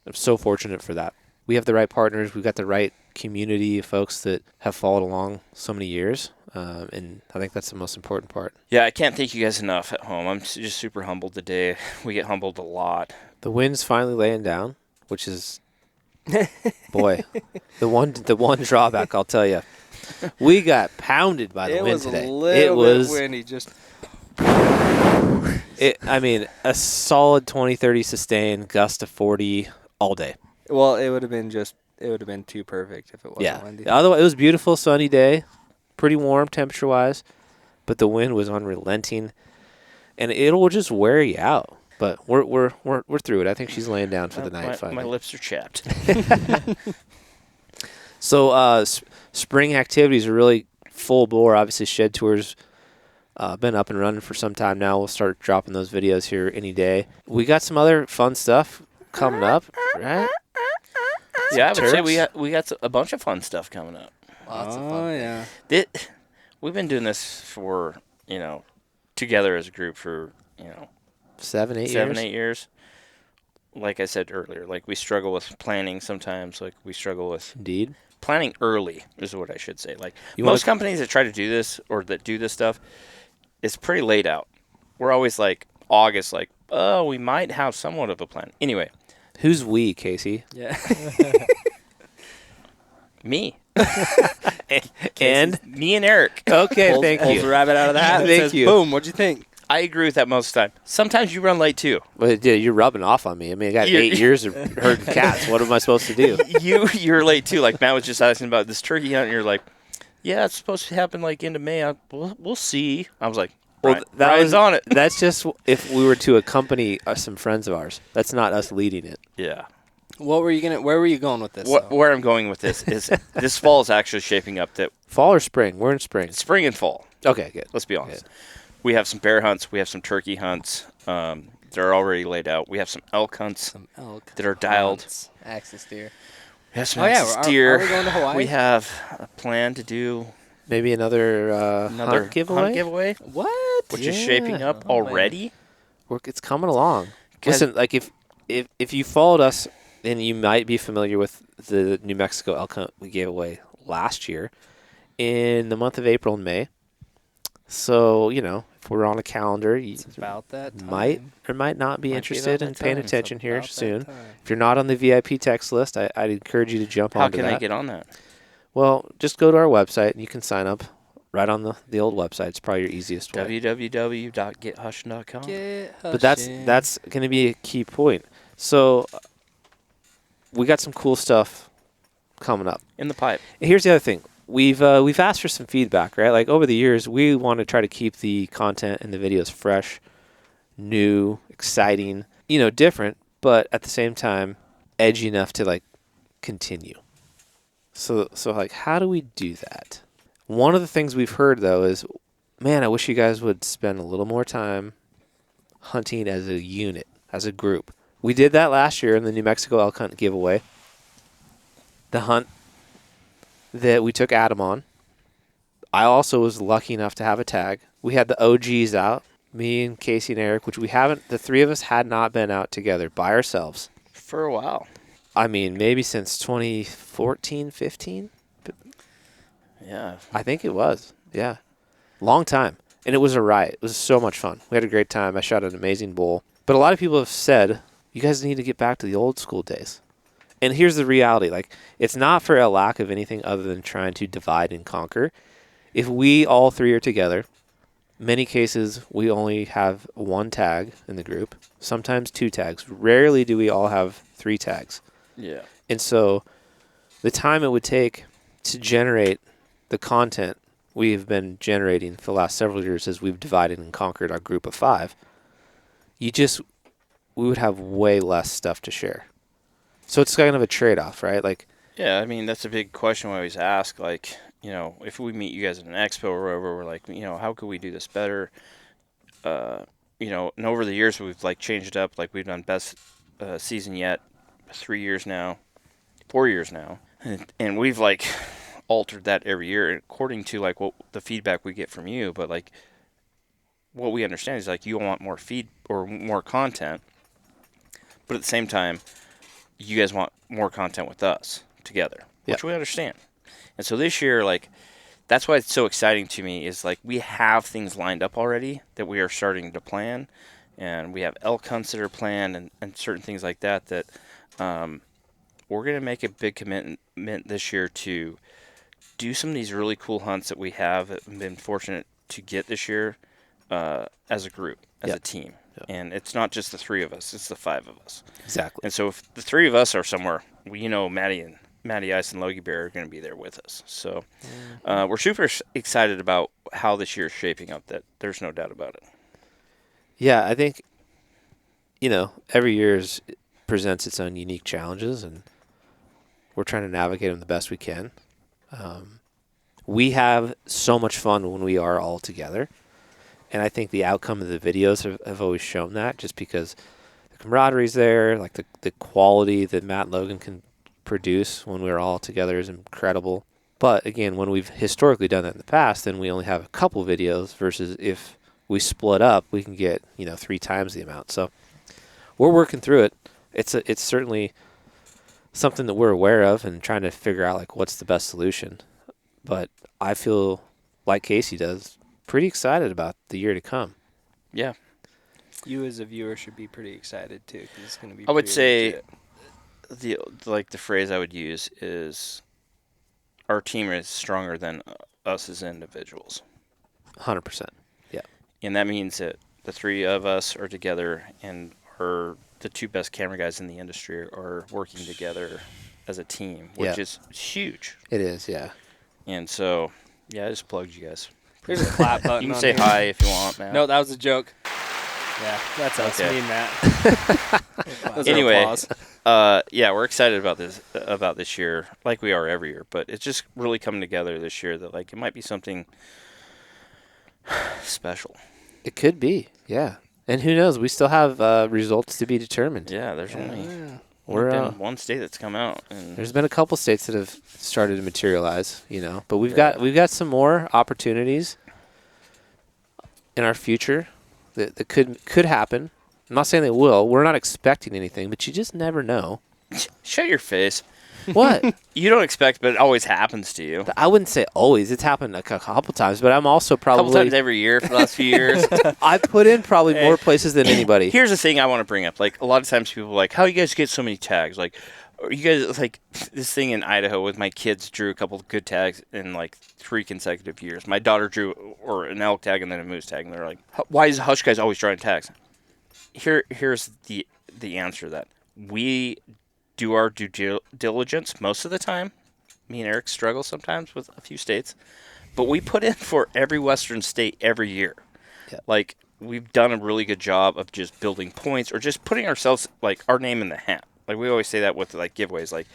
I'm so fortunate for that. We have the right partners. We've got the right community of folks that have followed along so many years. And I think that's the most important part. Yeah, I can't thank you guys enough at home. I'm just super humbled today. We get humbled a lot. The wind's finally laying down, which is, boy, the one drawback, I'll tell you. We got pounded by the wind today. It was a little bit windy, just... a solid 20-30 sustain, gust of 40 all day. Well, it would have been too perfect if it wasn't windy. Otherwise, it was a beautiful sunny day, pretty warm temperature-wise, but the wind was unrelenting, and it will just wear you out. But we're through it. I think she's laying down for the night. My lips are chapped. So spring activities are really full bore. Obviously, shed tours been up and running for some time now. We'll start dropping those videos here any day. We got some other fun stuff coming up, right? Yeah, I would say we got a bunch of fun stuff coming up. Lots of fun. Yeah. We've been doing this for, together as a group for, 7, 8 years. Like I said earlier, like, we struggle with planning sometimes. Like, we struggle with Indeed. planning early is what I should say. Like, You most wanna- companies that try to do this or that do this stuff, it's pretty laid out. We're always like, August, like, oh, we might have somewhat of a plan. Anyway, Who's we, Casey? Yeah. me. And Me and Eric. okay, pulls, thank pulls you. the rabbit out of the hat and Thank says, you. boom, what'd you think? I agree with that most of the time. Sometimes you run late too. Well, yeah, you're rubbing off on me. I mean, I got You're- 8 years of herding cats. What am I supposed to do? You're late too. Like Matt was just asking about this turkey hunt, and you're like, yeah, it's supposed to happen like end of May. We'll see. I was like, Well, Brian, that Brian's was on it. That's just if we were to accompany some friends of ours. That's not us leading it. Yeah. Where were you going with this? though? Where I'm going with this is this fall is actually shaping up that Fall or spring? We're in spring. spring and fall. Okay, good. Let's be honest. We have some bear hunts. We have some turkey hunts. They're already laid out. We have some elk hunts Some elk that are dialed. hunts. Axis deer. We have some Oh, yeah, axis are deer. we going to Hawaii? We have a plan to do Maybe another another hunt giveaway. What? which is shaping Yeah. up Oh, man. already. It's coming along. 'Cause- Listen, like if you followed us, then you might be familiar with the New Mexico elk hunt we gave away last year in the month of April and May. So, if we're on a calendar, you It's about that time. might or might not be Might be interested about in that paying time. attention It's here about that soon. time. If you're not on the VIP text list, I'd encourage you to jump How onto can that. I get on that? Well, just go to our website and you can sign up right on the old website. It's probably your easiest way. www.gethushin.com. But that's going to be a key point. So we got some cool stuff coming up. In the pipe. And here's the other thing. We've asked for some feedback, right? Like over the years, we want to try to keep the content and the videos fresh, new, exciting, different, but at the same time, edgy enough to like continue. So like, how do we do that? One of the things we've heard though is, man, I wish you guys would spend a little more time hunting as a unit, as a group. We did that last year in the New Mexico elk hunt giveaway. The hunt that we took Adam on. I also was lucky enough to have a tag. We had the OGs out, me and Casey and Eric, which the three of us had not been out together by ourselves. For a while. I mean, maybe since 2014, 15? Yeah. I think it was. Yeah. Long time. And it was a riot. It was so much fun. We had a great time. I shot an amazing bull. But a lot of people have said, you guys need to get back to the old school days. And here's the reality. Like, it's not for a lack of anything other than trying to divide and conquer. If we all three are together, many cases we only have one tag in the group, sometimes two tags. Rarely do we all have three tags. Yeah. And so the time it would take to generate the content we have been generating for the last several years as we've divided and conquered our group of 5, we would have way less stuff to share. So it's kind of a trade-off, right? Like, Yeah, I mean, that's a big question we always ask. Like, if we meet you guys at an expo or wherever, we're like, how could we do this better? And over the years, we've, like, changed it up. Like, we've done best season yet 3 years now, 4 years now. And we've, like, altered that every year according to, like, what the feedback we get from you. But, like, what we understand is, like, you want more feed or more content. But at the same time, you guys want more content with us together, which we understand. And so this year, like, that's why it's so exciting to me is, like, we have things lined up already that we are starting to plan. And we have elk hunts that are planned and certain things like that we're going to make a big commitment this year to do some of these really cool hunts that we have been fortunate to get this year as a group, as a team. And it's not just the 3 of us, it's the 5 of us. exactly. And so if the 3 of us are somewhere, Matty Ice and Logie Bear are going to be there with us. So we're super excited about how this year is shaping up. That there's no doubt about it. Yeah, I think, every year presents its own unique challenges, and we're trying to navigate them the best we can. We have so much fun when we are all together, and I think the outcome of the videos have always shown that, just because the camaraderie's there, like the quality that Matt and Logan can produce when we're all together is incredible. But again, when we've historically done that in the past, then we only have a couple videos versus if we split up, we can get 3 times the amount. So we're working through it. It's certainly something that we're aware of and trying to figure out like what's the best solution. But I feel like Casey does pretty excited about the year to come. Yeah. You as a viewer should be pretty excited too, because it's going to be. I would pretty say legit. the phrase I would use is our team is stronger than us as individuals. 100%. Yeah. And that means that the three of us are together and are the two best camera guys in the industry are working together as a team, which is huge. It is, yeah. And so, yeah, I just plugged you guys. There's a clap button. You can on say here. hi if you want, man. No, that was a joke. Yeah, that's us, Okay. me and Matt. Those are Anyway, applause. yeah, we're excited about this year, like we are every year. But it's just really coming together this year that like it might be something special. It could be, yeah. And who knows? We still have results to be determined. Yeah, there's only We're been one state that's come out, and there's been a couple states that have started to materialize, but we've got some more opportunities in our future that could happen. I'm not saying they will. We're not expecting anything, but you just never know. shut your face. What? You don't expect, but it always happens to you. I wouldn't say always. It's happened a couple times, but I'm also A couple probably times every year for the last few years. I put in probably more places than anybody. Here's the thing I want to bring up. Like, a lot of times people are like, how you guys get so many tags? Like, are you guys, like, this thing in Idaho with my kids drew a couple of good tags in, like, 3 consecutive years. My daughter drew an elk tag and then a moose tag, and they're like, why is the Hush guys always drawing tags? Here's the answer to that. We do our due diligence most of the time. Me and Eric struggle sometimes with a few states. But we put in for every western state every year. Yeah. Like, we've done a really good job of just building points or just putting ourselves, like, our name in the hat. Like, we always say that with, like, giveaways. Like,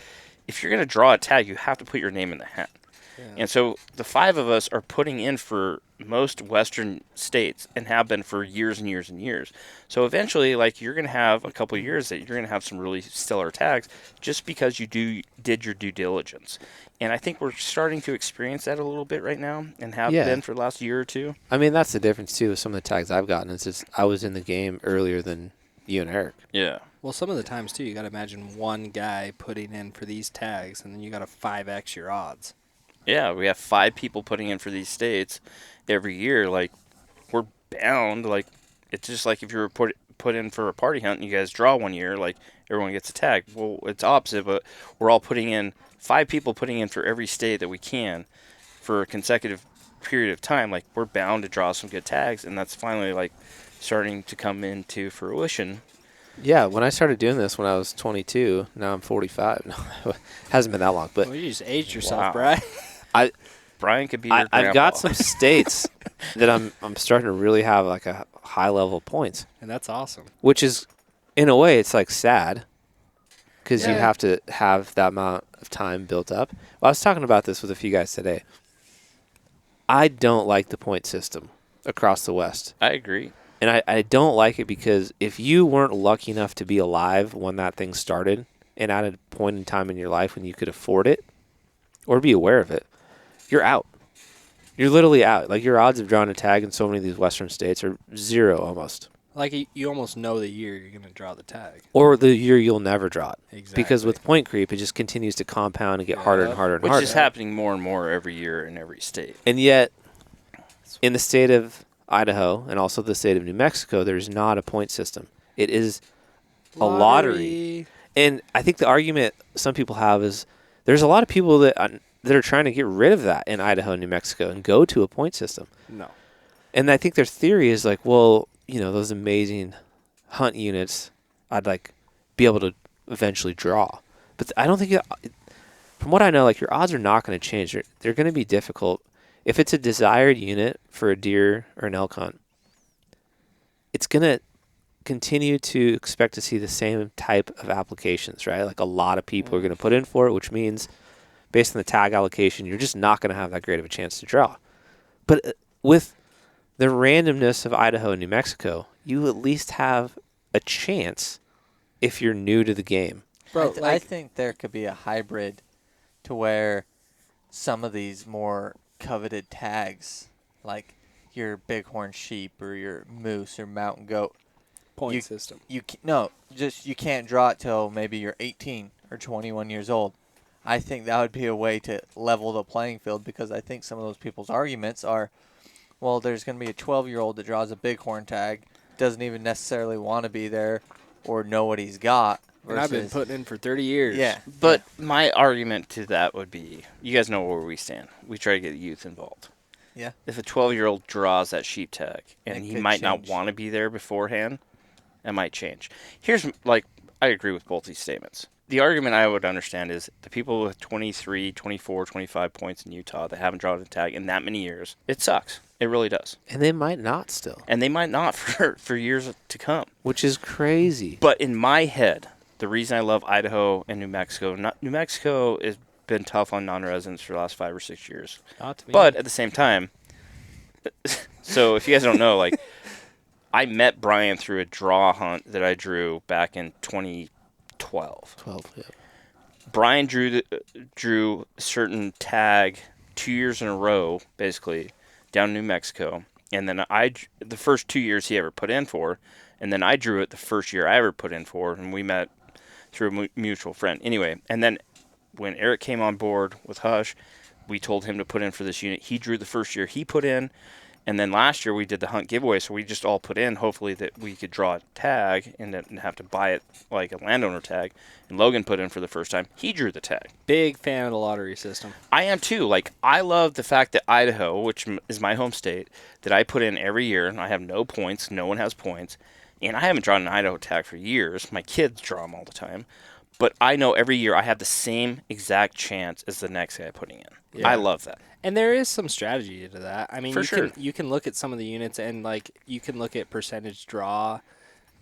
if you're going to draw a tag, you have to put your name in the hat. Yeah. And so the 5 of us are putting in for most western states and have been for years and years and years. So eventually, like, you're going to have a couple of years that you're going to have some really stellar tags just because you did your due diligence. And I think we're starting to experience that a little bit right now and have been for the last year or two. I mean, that's the difference, too, with some of the tags I've gotten. It's just I was in the game earlier than you and Eric. Yeah. Well, some of the times, too, you got to imagine one guy putting in for these tags, and then you got to 5x your odds. Yeah, we have 5 people putting in for these states every year. Like, we're bound. Like, it's just like if you were put in for a party hunt and you guys draw one year, like, everyone gets a tag. Well, it's opposite, but we're all putting in, 5 people putting in for every state that we can for a consecutive period of time. Like, we're bound to draw some good tags, and that's finally, like, starting to come into fruition. Yeah, when I started doing this when I was 22, now I'm 45. No, it hasn't been that long, but Well, you just aged yourself, Wow. Brian. Brian could be your grandpa. I've got some states that I'm starting to really have like a high level of points, And that's awesome. which is, in a way, it's like sad because you Yeah. have to have that amount of time built up. Well, I was talking about this with a few guys today. I don't like the point system across the West. I agree. And I don't like it because if you weren't lucky enough to be alive when that thing started and at a point in time in your life when you could afford it or be aware of it, you're out. You're literally out. Like, your odds of drawing a tag in so many of these western states are 0 almost. Like, you almost know the year you're going to draw the tag. Or the year you'll never draw it. Exactly. Because with point creep, it just continues to compound and get harder and harder and Which harder. is happening more and more every year in every state. And yet, in the state of Idaho and also the state of New Mexico, there's not a point system. It is a lottery. And I think the argument some people have is there's a lot of people that are trying to get rid of that in Idaho and New Mexico and go to a point system. No. And I think their theory is like, well, those amazing hunt units, I'd like be able to eventually draw. But I don't think, from what I know, like, your odds are not going to change. They're going to be difficult. If it's a desired unit for a deer or an elk hunt, it's going to continue to expect to see the same type of applications, right? Like, a lot of people are going to put in for it, which means based on the tag allocation, you're just not going to have that great of a chance to draw. But with the randomness of Idaho and New Mexico, you at least have a chance if you're new to the game. Bro, I think there could be a hybrid to where some of these more coveted tags, like your bighorn sheep or your moose or mountain goat, point system. you can't draw it till maybe you're 18 or 21 years old. I think that would be a way to level the playing field, because I think some of those people's arguments are, well, there's going to be a 12-year-old that draws a bighorn tag, doesn't even necessarily want to be there or know what he's got. And I've been versus- putting in for 30 years. Yeah. But my argument to that would be, you guys know where we stand. We try to get youth involved. Yeah. If a 12-year-old draws that sheep tag and It he could might not change. want to be there beforehand, it might change. Here's, like, I agree with both these statements. The argument I would understand is the people with 23, 24, 25 points in Utah that haven't drawn a tag in that many years, it sucks. It really does. And they might not still, And they might not for years to come. which is crazy. But in my head, the reason I love Idaho and New Mexico, New Mexico has been tough on non-residents for the last 5 or 6 years. Not to me. But at the same time, so if you guys don't know, like, I met Brian through a draw hunt that I drew back in 2012. 12, yeah. Brian drew a certain tag 2 years in a row, basically, down in New Mexico. And then the first 2 years he ever put in for, and then I drew it the first year I ever put in for, and we met through a mutual friend. Anyway, and then when Eric came on board with Hush, we told him to put in for this unit. He drew the first year he put in, and then last year we did the hunt giveaway, so we just all put in, hopefully that we could draw a tag and didn't have to buy it like a landowner tag. And Logan put in for the first time. He drew the tag. Big fan of the lottery system. I am too. Like, I love the fact that Idaho, which is my home state, that I put in every year, and I have no points. No one has points. And I haven't drawn an Idaho tag for years. My kids draw them all the time. But I know every year I have the same exact chance as the next guy putting in. Yeah. I love that. And there is some strategy to that. I mean, For sure. you can look at some of the units and, like, you can look at percentage draw.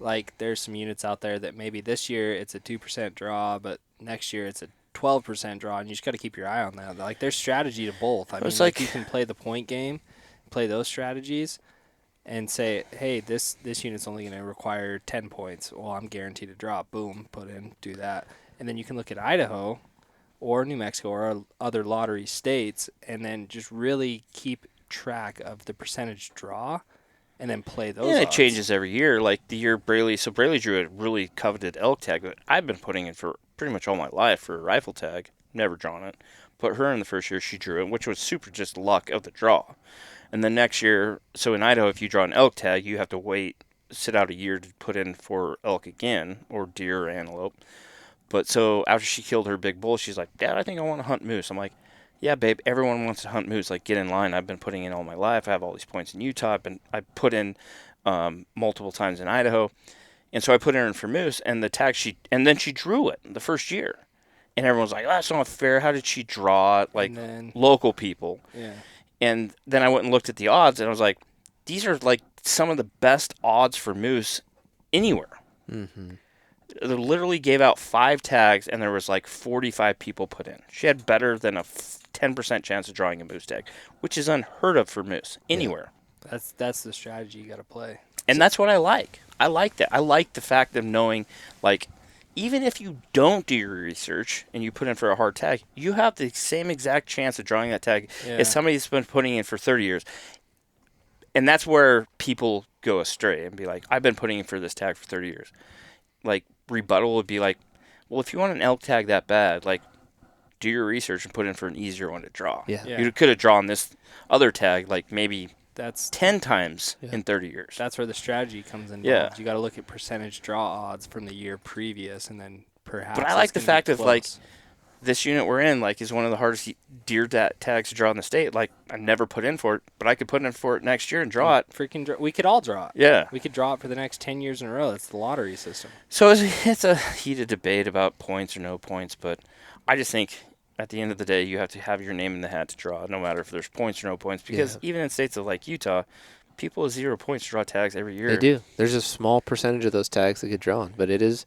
Like, there's some units out there that maybe this year it's a 2% draw, but next year it's a 12% draw, and you just got to keep your eye on that. Like, there's strategy to both. I mean, It's like, like- you can play the point game, play those strategies, and say, hey, this unit's only going to require 10 points. Well, I'm guaranteed to draw. Boom, put in, do that. And then you can look at Idaho or New Mexico or other lottery states and then just really keep track of the percentage draw and then play those Yeah, it odds. changes every year. Like the year Braley drew a really coveted elk tag that I've been putting in for pretty much all my life for a rifle tag. Never drawn it. Put her in the first year, she drew it, which was super just luck of the draw. And then next year, so in Idaho, if you draw an elk tag, you have to sit out a year to put in for elk again, or deer or antelope. But so after she killed her big bull, she's like, Dad, I think I want to hunt moose. I'm like, yeah, babe, everyone wants to hunt moose. Like, get in line. I've been putting in all my life. I have all these points in Utah. I put in multiple times in Idaho. And so I put her in for moose, and then she drew it the first year. And everyone's like, oh, that's not fair. How did she draw it? Like, And then- local people. Yeah. And then I went and looked at the odds, and I was like, these are like some of the best odds for moose anywhere. Mm-hmm. They literally gave out 5 tags, and there was like 45 people put in. She had better than a 10% chance of drawing a moose tag, which is unheard of for moose anywhere. That's the strategy you got to play. And that's what I like. I like that. I like the fact of knowing, like, even if you don't do your research and you put in for a hard tag, you have the same exact chance of drawing that tag Yeah. as somebody that's been putting in for 30 years. And that's where people go astray and be like, I've been putting in for this tag for 30 years. Like, rebuttal would be like, well, if you want an elk tag that bad, like, do your research and put in for an easier one to draw. Yeah. Yeah. You could have drawn this other tag like maybe That's 10 times Yeah. in 30 years. that's where the strategy comes involved. Yeah. You got to look at percentage draw odds from the year previous, and then perhaps. But I like it's the gonna be fact of, like, close. this unit we're in, like, is one of the hardest deer tags to draw in the state. Like, I never put in for it, but I could put in for it next year and draw it. We could all draw it. Yeah. We could draw it for the next 10 years in a row. That's the lottery system. So it's a heated debate about points or no points, but I just think at the end of the day, you have to have your name in the hat to draw, no matter if there's points or no points. Because even in states of like Utah, people with 0 points draw tags every year. They do. There's a small percentage of those tags that get drawn, but it's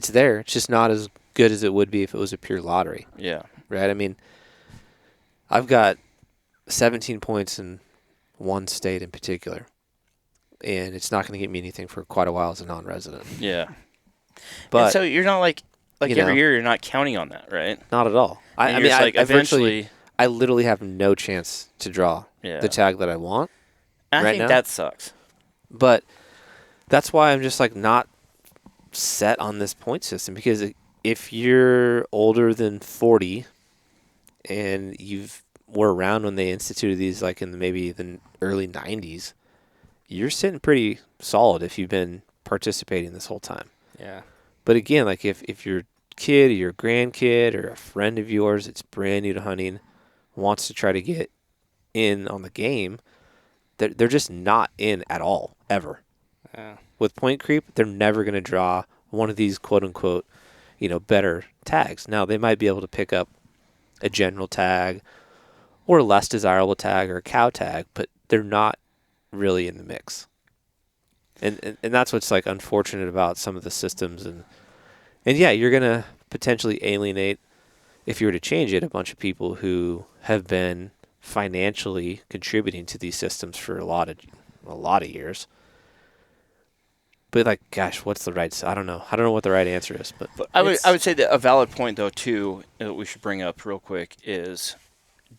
there. It's just not as good as it would be if it was a pure lottery, Yeah. right? I mean, I've got 17 points in one state in particular, and it's not going to get me anything for quite a while as a non-resident. Yeah. But And so you're not like you every know. year you're not counting on that, right? not at all. And I you're mean, just like, I virtually, eventually, I literally have no chance to draw yeah. the tag that I want. I right think now. that sucks. But that's why I'm just like not set on this point system, because if you're older than 40 and were around when they instituted these, like in maybe the early 90s, you're sitting pretty solid if you've been participating this whole time. Yeah. But again, like if your kid or your grandkid or a friend of yours that's brand new to hunting wants to try to get in on the game, they're just not in at all, ever. Yeah. With point creep, they're never going to draw one of these quote unquote, better tags. Now they might be able to pick up a general tag or a less desirable tag or a cow tag, but they're not really in the mix. And that's what's like unfortunate about some of the systems. And yeah, you're going to potentially alienate, if you were to change it, a bunch of people who have been financially contributing to these systems for a lot of years. But like, gosh, what's the right? I don't know. I don't know what the right answer is. But I would say that a valid point though too that we should bring up real quick is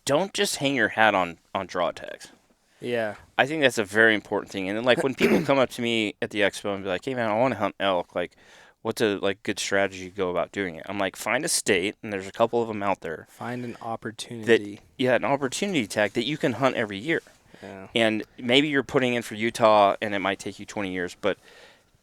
don't just hang your hat on draw tags. Yeah. I think that's a very important thing. And then like when people come up to me at the expo and be like, "Hey man, I want to hunt elk. Like, what's a good strategy to go about doing it?" I'm like, find a state, and there's a couple of them out there. Find an opportunity. An opportunity tag that you can hunt every year. Yeah. And maybe you're putting in for Utah, and it might take you 20 years,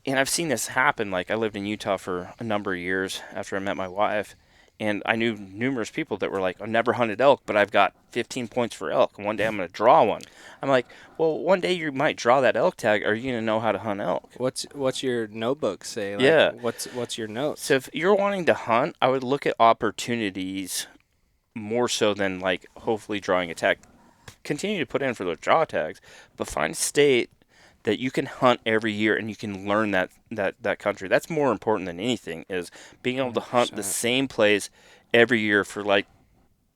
and I've seen this happen. Like, I lived in Utah for a number of years after I met my wife, and I knew numerous people that were like, "I've never hunted elk, but I've got 15 points for elk, and one day I'm going to draw one." I'm like, well, one day you might draw that elk tag. Are you going to know how to hunt elk? What's your notebook say? Like, Yeah. What's your notes? So if you're wanting to hunt, I would look at opportunities more so than, like, hopefully drawing a tag. Continue to put in for those draw tags, but find a state that you can hunt every year and you can learn that country. That's more important than anything, is being able to hunt the same place every year for like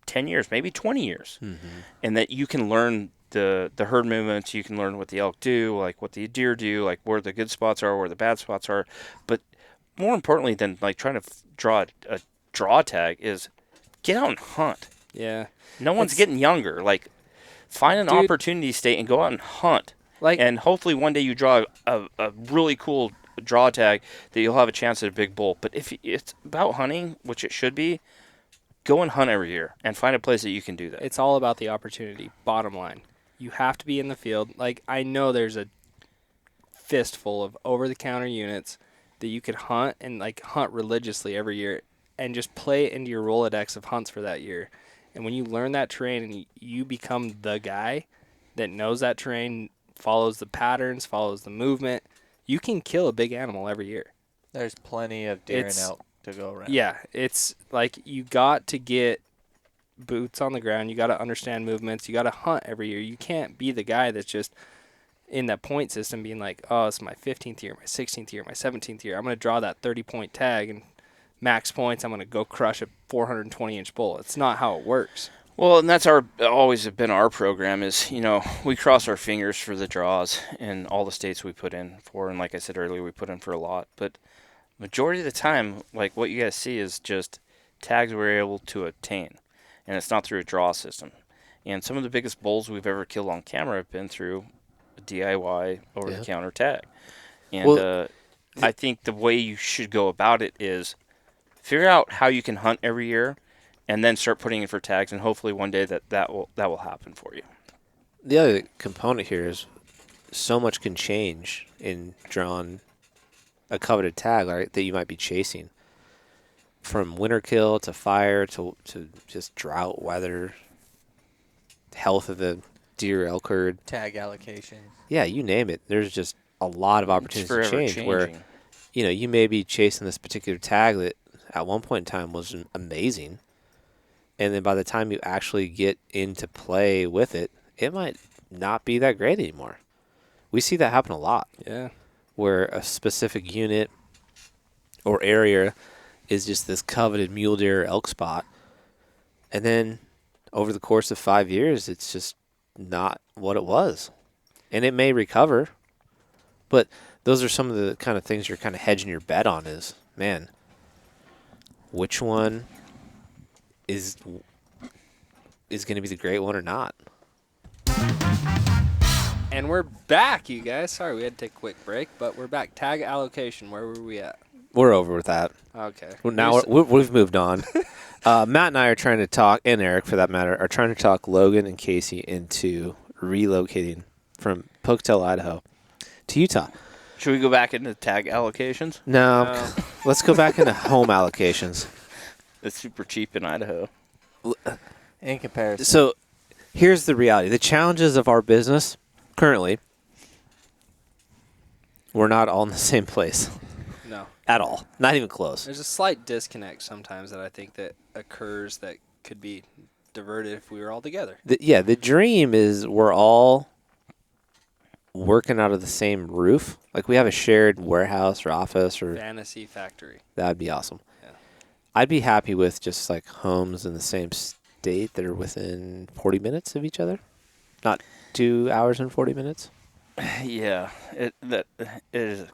10 years, maybe 20 years. Mm-hmm. And that you can learn the herd movements, you can learn what the elk do, like what the deer do, like where the good spots are, where the bad spots are. But more importantly than like trying to draw a draw tag is get out and hunt. Yeah. No one's getting younger. Like, find an opportunity state and go out and hunt. And hopefully one day you draw a really cool draw tag that you'll have a chance at a big bull. But if it's about hunting, which it should be, go and hunt every year and find a place that you can do that. It's all about the opportunity, bottom line. You have to be in the field. Like, I know there's a fistful of over-the-counter units that you could hunt and, like, hunt religiously every year and just play it into your Rolodex of hunts for that year. And when you learn that terrain and you become the guy that knows that terrain, follows the patterns, follows the movement, you can kill a big animal every year. There's plenty of deer and elk to go around. Yeah, it's like you got to get boots on the ground. You got to understand movements. You got to hunt every year. You can't be the guy that's just in that point system being like, oh, it's my 15th year, my 16th year, my 17th year. I'm going to draw that 30-point tag and max points. I'm going to go crush a 420-inch bull. It's not how it works. Well, and that's always been our program is, we cross our fingers for the draws in all the states we put in for. And like I said earlier, we put in for a lot. But majority of the time, like what you guys see is just tags we're able to obtain. And it's not through a draw system. And some of the biggest bulls we've ever killed on camera have been through a DIY over-the-counter tag. And I think the way you should go about it is figure out how you can hunt every year and then start putting in for tags, and hopefully one day that will happen for you. The other component here is so much can change in drawing a coveted tag, right, that you might be chasing. From winter kill to fire to just drought, weather, health of the deer, elk herd. Tag allocation. Yeah, you name it. There's just a lot of opportunities to change changing. Where, you may be chasing this particular tag that at one point in time was amazing. And then by the time you actually get into play with it, it might not be that great anymore. We see that happen a lot. Yeah. Where a specific unit or area is just this coveted mule deer or elk spot. And then over the course of 5 years, it's just not what it was. And it may recover. But those are some of the kind of things you're kind of hedging your bet on is, man, which one is going to be the great one or not. And we're back, you guys. Sorry, we had to take a quick break, but we're back. Tag allocation, where were we at? We're over with that. Okay. Well, now we've moved on. Matt and I are trying to talk, and Eric for that matter, are trying to talk Logan and Casey into relocating from Pocatello, Idaho to Utah. Should we go back into tag allocations? No, let's go back into home allocations. It's super cheap in Idaho. In comparison. So here's the reality. The challenges of our business currently, we're not all in the same place No. at all. Not even close. There's a slight disconnect sometimes that I think that occurs that could be diverted if we were all together. The dream is we're all working out of the same roof. Like we have a shared warehouse or office, or Fantasy factory. that'd be awesome. Yeah. I'd be happy with just like homes in the same state that are within 40 minutes of each other. Not 2 hours and 40 minutes. Yeah, it is a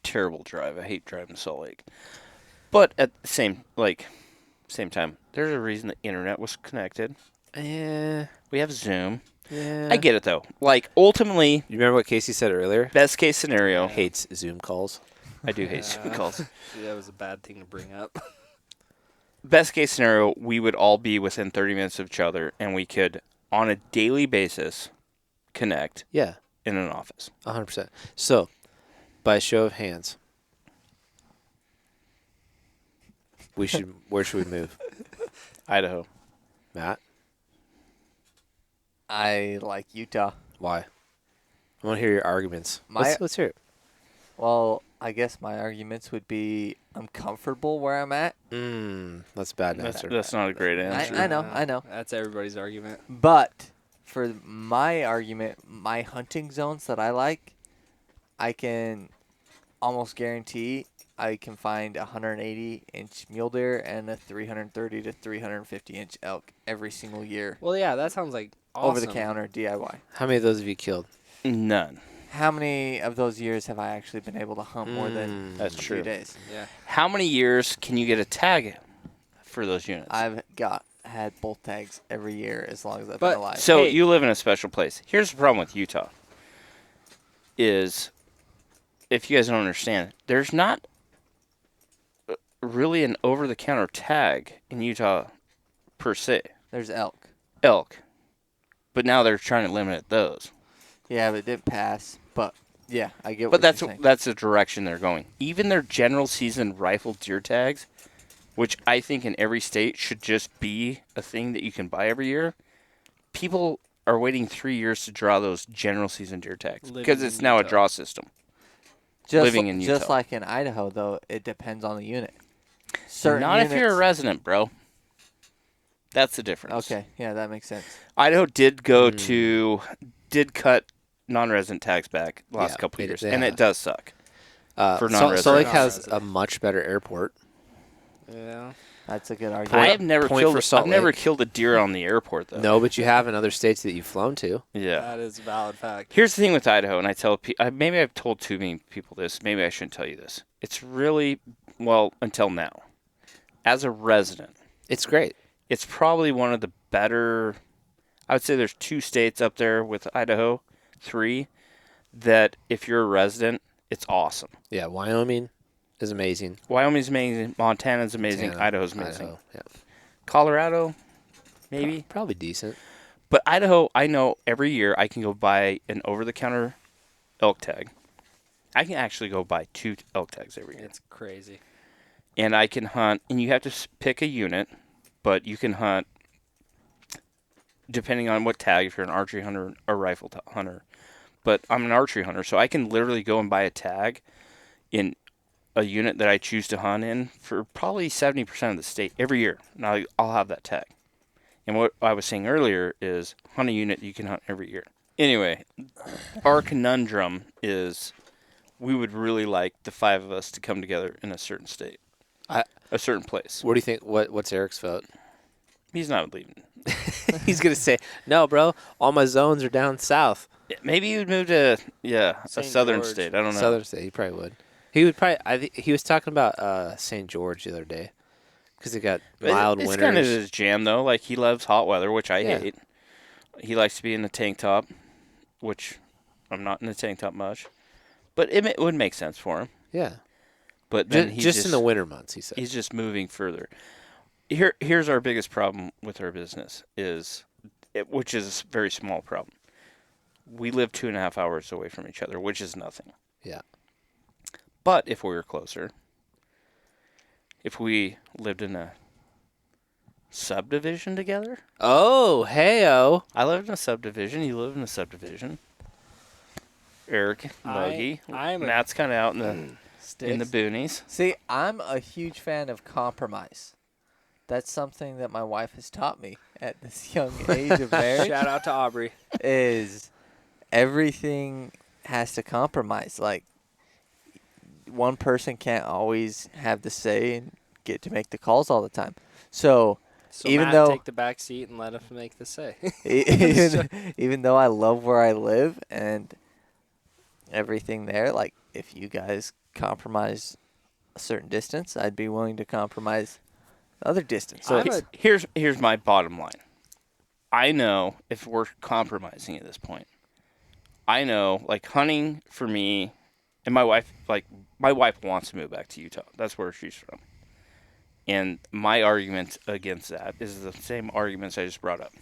terrible drive. I hate driving to Salt Lake. But at the same time, there's a reason the internet was connected. Yeah. We have Zoom. Yeah. I get it though. Like ultimately, You remember what Casey said earlier? best case scenario. Hates Zoom calls. I do hate Zoom calls. See, that was a bad thing to bring up. Best case scenario, we would all be within 30 minutes of each other, and we could, on a daily basis, connect Yeah, in an office. 100%. So, by show of hands, where should we move? Idaho. Matt, I like Utah. why? I want to hear your arguments. My- Let's hear it. Well, I guess my arguments would be I'm comfortable where I'm at, That's a bad That's, answer. that's not a great answer. I know. That's everybody's argument. but for my argument, my hunting zones that I like, I can almost guarantee I can find a 180-inch mule deer and a 330 to 350-inch elk every single year Well, yeah, that sounds like awesome. over the counter DIY. How many of those have you killed? None. How many of those years have I actually been able to hunt more than That's a true. few days? Yeah. How many years can you get a tag for those units? I've had both tags every year as long as I've But- been alive. So Hey. you live in a special place. Here's the problem with Utah. Is, if you guys don't understand, there's not really an over-the-counter tag in Utah per se. There's elk. Elk. But now they're trying to limit those. Yeah, but it didn't pass. But yeah, I get But what you're saying. that's the direction they're going. Even their general season rifle deer tags, which I think in every state should just be a thing that you can buy every year, people are waiting 3 years to draw those general season deer tags Living because in it's now a Utah. draw system. Just living in Just Utah. like in Idaho, though, it depends on the unit. Certain Not if you're a units- resident, bro. That's the difference. Okay, yeah, that makes sense. Idaho did did cut non-resident tags back the last Yeah, couple they- years, they and have. it does suck. For Salt non-resident. Lake has Non-resident. a much better airport. Yeah. That's a good argument. I have never point killed. for Salt I've never Lake. killed a deer on the airport though. No, but you have in other states that you've flown to. Yeah. That is a valid fact. Here's the thing with Idaho, and I tell maybe I've told too many people this. Maybe I shouldn't tell you this. It's really until now, as a resident, It's great. it's probably one of the better. I would say there's 2 states up there with Idaho, 3, that if you're a resident, it's awesome. Yeah, Wyoming is amazing. Wyoming's amazing, Montana's amazing, Montana, Idaho's amazing. Idaho, yeah. Colorado, maybe. Probably decent. But Idaho, I know every year I can go buy an over-the-counter elk tag. I can actually go buy 2 elk tags every year. It's crazy. And I can hunt, and you have to pick a unit, but you can hunt depending on what tag, if you're an archery hunter or rifle hunter. But I'm an archery hunter, so I can literally go and buy a tag in a unit that I choose to hunt in for probably 70% of the state every year. Now I'll have that tag. And what I was saying earlier is hunt a unit you can hunt every year. Anyway, our conundrum is we would really like the 5 of us to come together in a certain state, a certain place. What do you think? What's Eric's vote? He's not leaving. He's gonna say, "No, bro. All my zones are down south, Yeah, maybe he would move to a St. southern George. state. I don't know. southern state." He probably would. He would probably. He was talking about St. George the other day because they got But mild it's winters. kind of his jam though. Like he loves hot weather, which I Yeah. hate. He likes to be in a tank top, which I'm not in a tank top much. But it would make sense for him. Yeah, But then he's just in the winter months, he said. he's just moving further. Here's our biggest problem with our business which is a very small problem. we live 2.5 hours away from each other, which is nothing. Yeah. But if we were closer, if we lived in a subdivision together. Oh, hey-oh. I live in a subdivision. You live in a subdivision. Eric, Logie. Matt's kind of out in the boonies. See, I'm a huge fan of compromise. That's something that my wife has taught me at this young age of marriage. Shout out to Aubrey. Is everything has to compromise. Like, one person can't always have the say and get to make the calls all the time. So even Matt, though take the back seat and let him make the say. even though I love where I live and everything there, like, if you guys compromise a certain distance, I'd be willing to compromise the other distance. So here's my bottom line. I know if we're compromising at this point, I know, like, hunting for me and my wife wants to move back to Utah. That's where she's from. And my argument against that is the same arguments I just brought up.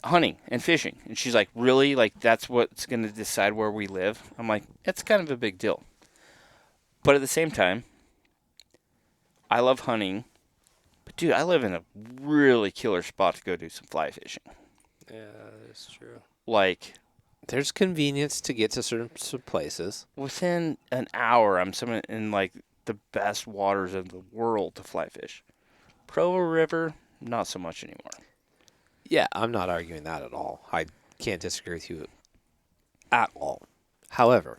Hunting and fishing. And she's like, really? Like, that's what's going to decide where we live? I'm like, it's kind of a big deal. But at the same time, I love hunting. But, dude, I live in a really killer spot to go do some fly fishing. Yeah, that's true. Like, there's convenience to get to certain places. Within an hour, I'm in, like, the best waters of the world to fly fish. Provo River, not so much anymore. Yeah, I'm not arguing that at all. I can't disagree with you at all. However,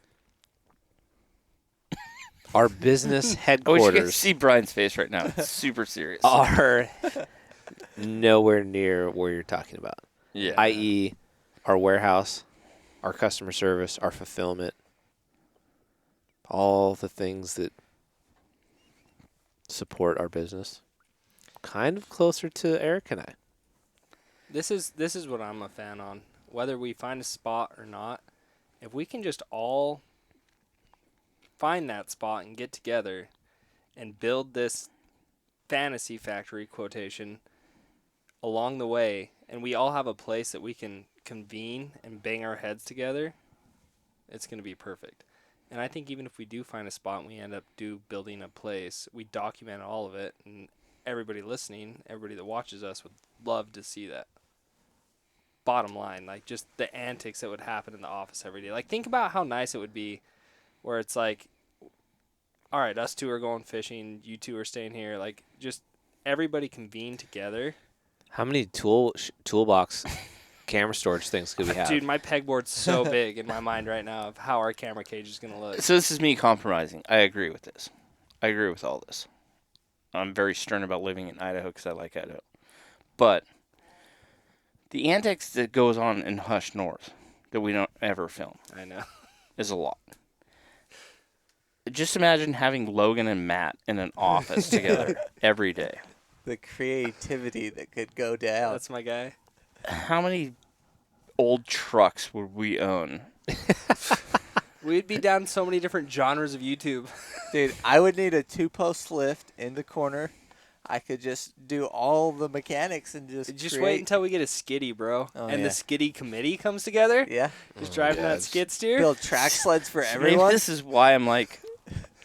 our business headquarters... I wish you could see Brian's face right now. It's super serious. ...are nowhere near where you're talking about. Yeah. I.e., our warehouse, our customer service, our fulfillment, all the things that support our business. Kind of closer to Eric and I. This is what I'm a fan on. Whether we find a spot or not, if we can just all find that spot and get together and build this fantasy factory quotation along the way, and we all have a place that we can convene and bang our heads together, it's going to be perfect. And I think even if we do find a spot and we end up building a place, we document all of it, and everybody listening, everybody that watches us would love to see that. Bottom line, like, just the antics that would happen in the office every day. Like, think about how nice it would be where it's like, all right, us two are going fishing, you two are staying here. Like, just everybody convene together. How many toolbox camera storage things could we have? Dude, my pegboard's so big in my mind right now of how our camera cage is going to look. So this is me compromising. I agree with this. I agree with all this. I'm very stern about living in Idaho because I like Idaho. But the antics that goes on in Hush North that we don't ever film, I know, is a lot. Just imagine having Logan and Matt in an office together every day. The creativity that could go down. That's my guy. How many old trucks would we own? We'd be down so many different genres of YouTube. Dude, I would need a 2-post lift in the corner. I could just do all the mechanics and just wait until we get a skiddy, bro. Oh, and yeah. the skiddy committee comes together. Yeah. Just driving that skid steer. Build track sleds for Maybe everyone. this is why I'm like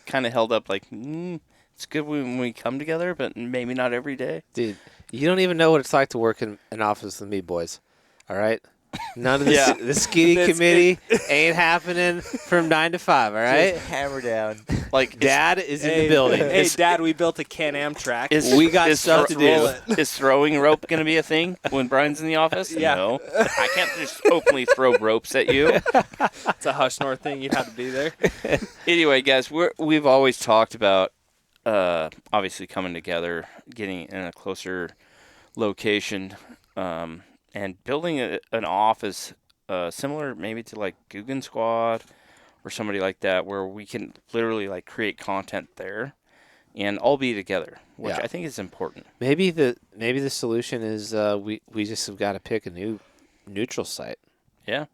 kind of held up like, it's good when we come together, but maybe not every day. Dude, you don't even know what it's like to work in an office with me, boys. All right? None of this, Yeah. the skinny committee ain't happening from 9 to 5, all right? Just hammer down. Like, Dad is in the building. Hey, Dad, we built a Can-Am track. We got stuff to do. Is throwing rope going to be a thing when Brian's in the office? Yeah. No. I can't just openly throw ropes at you. It's a Hush North thing. You'd have to be there. Anyway, guys, we've always talked about obviously coming together, getting in a closer location, and building an office similar maybe to like Guggen Squad or somebody like that, where we can literally like create content there and all be together, which Yeah. I think is important. Maybe the solution is we just have got to pick a new neutral site. Yeah.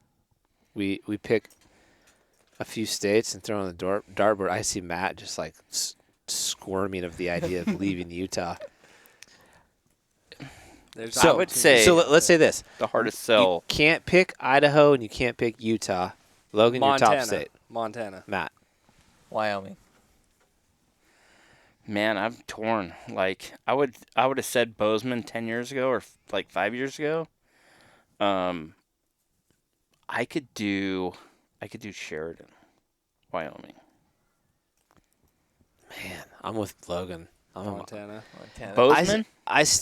We pick a few states and throw on the dartboard. I see Matt just like squirming of the idea of leaving Utah. There's I would say So let's say this: the hardest you sell. can't pick Idaho and you can't pick Utah. Logan, your top state. Montana. Matt. Wyoming. Man, I'm torn. Like I would have said Bozeman 10 years ago or like 5 years ago. I could do Sheridan, Wyoming. Man, I'm with Logan. Montana. Bozeman?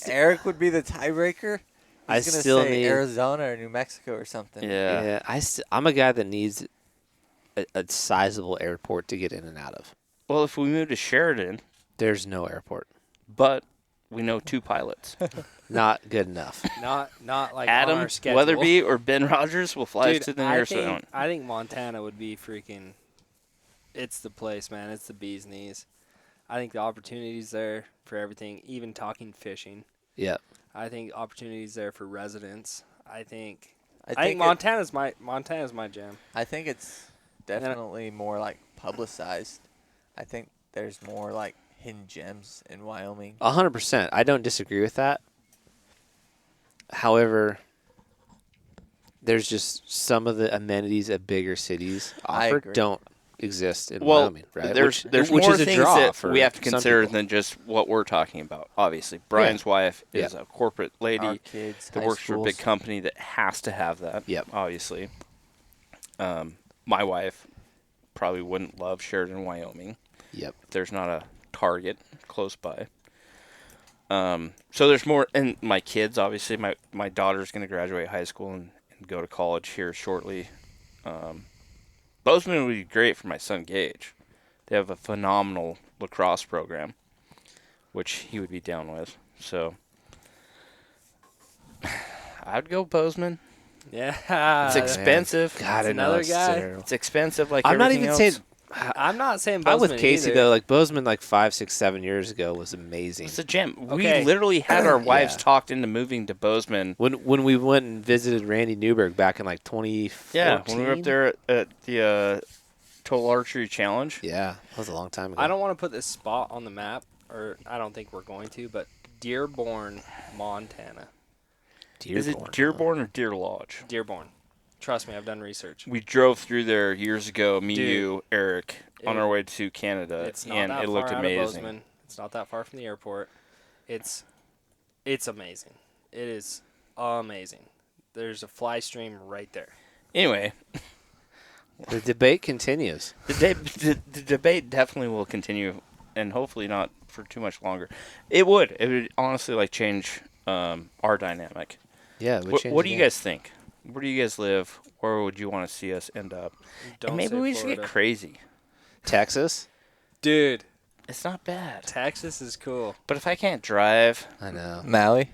Eric would be the tiebreaker. I He's gonna still say need Arizona or New Mexico or something. Yeah. I'm a guy that needs a sizable airport to get in and out of. Well, if we move to Sheridan, There's no airport. but we know 2 pilots. Not good enough. Not like on Adam our schedule. Weatherby or Ben Rogers will fly us Dude, to the nearest one. I think Montana would be freaking. It's the place, man. It's the bee's knees. I think the opportunities there for everything, even talking fishing. Yep. I think opportunities there for residents. I think I Montana's my jam. I think it's definitely more like publicized. I think there's more like hidden gems in Wyoming. 100%. I don't disagree with that. However, there's just some of the amenities that bigger cities I offer agree. don't exist in Well, Wyoming, right? there's which more is a things draw that for we have to some consider people. than just what we're talking about. Obviously, Brian's wife is Yeah. a corporate lady Our kids, that high works for a big schools. company that has to have that. Yep. Obviously, my wife probably wouldn't love Sheridan, Wyoming. Yep. If there's not a Target close by. So there's more, and my kids, obviously, my daughter's going to graduate high school and go to college here shortly. Bozeman would be great for my son Gage. They have a phenomenal lacrosse program, which he would be down with. So I'd go Bozeman. Yeah. It's expensive. God, It's I know another it's guy. terrible. It's expensive like I'm not everything even else. saying. I'm not saying I'm Bozeman with Casey either. though. Like Bozeman, like 5, 6, 7 years ago was amazing. It's a gem. Okay. We literally had our wives Yeah. talked into moving to Bozeman. When we went and visited Randy Newberg back in like 2014. Yeah, when we were up there at the Total Archery Challenge. Yeah, that was a long time ago. I don't want to put this spot on the map, or I don't think we're going to, but Dearborn, Montana. Is it Dearborn or Deer Lodge? Dearborn. Trust me, I've done research. We drove through there years ago, me, Dude, you, Eric, on it- our way to Canada, It's not and that it looked far out of amazing. Bozeman. It's not that far from the airport. It's amazing. It is amazing. There's a fly stream right there. Anyway, The debate continues. the debate definitely will continue, and hopefully not for too much longer. It would honestly like change our dynamic. Yeah. it would What change do the you game. guys think? Where do you guys live? Where would you want to see us end up? Don't And maybe say we just Florida. get crazy. Texas? Dude, It's not bad. Texas is cool. But if I can't drive, I know. Maui.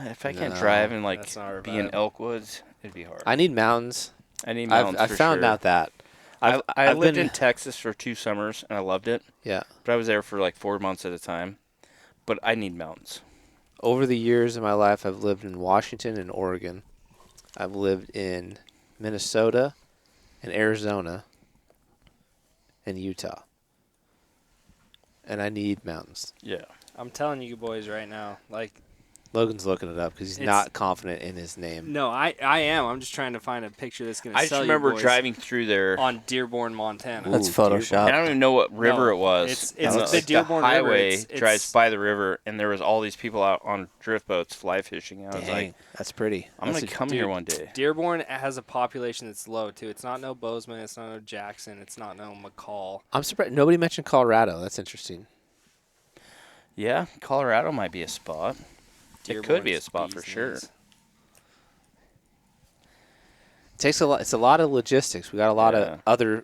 if I can't No, drive and like that's not our be in vibe. Elkwoods, it'd be hard. I need mountains. I need mountains I for found sure. out that. I I've lived been, in Texas for 2 summers and I loved it, Yeah. but I was there for like 4 months at a time. But I need mountains. Over the years of my life, I've lived in Washington and Oregon. I've lived in Minnesota and Arizona and Utah. And I need mountains. Yeah. I'm telling you boys right now, like, Logan's looking it up because he's It's- not confident in his name. no, I am. I'm just trying to find a picture that's going to I just sell remember you boys driving through there. on Dearborn, Montana. That's Ooh, Photoshop. And I don't even know what river No, it was. it's And, the like, Dearborn River. highway It's- drives by the river, and there was all these people out on drift boats fly fishing. And I was Dang, like, that's pretty. I'm That's going to come here dude, one day. Dearborn has a population that's low too. It's not no Bozeman. It's not no Jackson. It's not no McCall. I'm surprised nobody mentioned Colorado. That's interesting. Yeah, Colorado might be a spot. It could be a Dearborn's spot for bee's sure. knees. Takes a lot. It's a lot of logistics. We got a lot Yeah. of other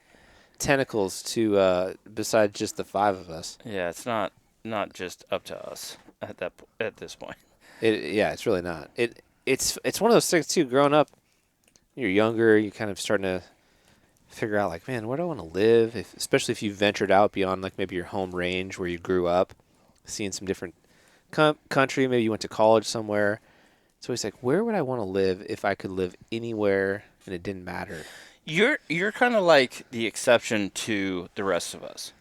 tentacles to besides just the 5 of us. Yeah, it's not just up to us at this point. Yeah, it's really not. It's one of those things too. Growing up, you're younger. You kind of starting to figure out like, man, where do I want to live? Especially if you ventured out beyond like maybe your home range where you grew up, seeing some different country. Maybe you went to college somewhere. So it's like, where would I want to live if I could live anywhere and it didn't matter? You're kind of like the exception to the rest of us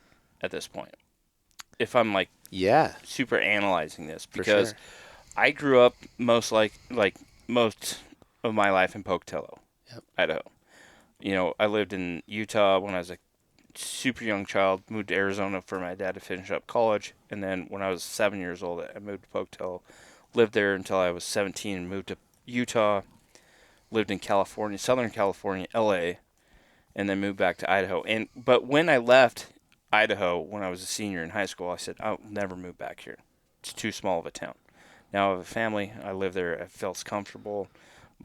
at this point. If I'm like Yeah, super analyzing this, for because sure. I grew up most of my life in Pocatello, Idaho. You know, I lived in Utah when I was a super young child, moved to Arizona for my dad to finish up college, and then when I was 7 years old, I moved to Pocatello, lived there until I was 17, and moved to Utah, lived in California, Southern California, LA, and then moved back to Idaho. But when I left Idaho when I was a senior in high school, I said, I'll never move back here. It's too small of a town. Now I have a family. I live there. I felt comfortable.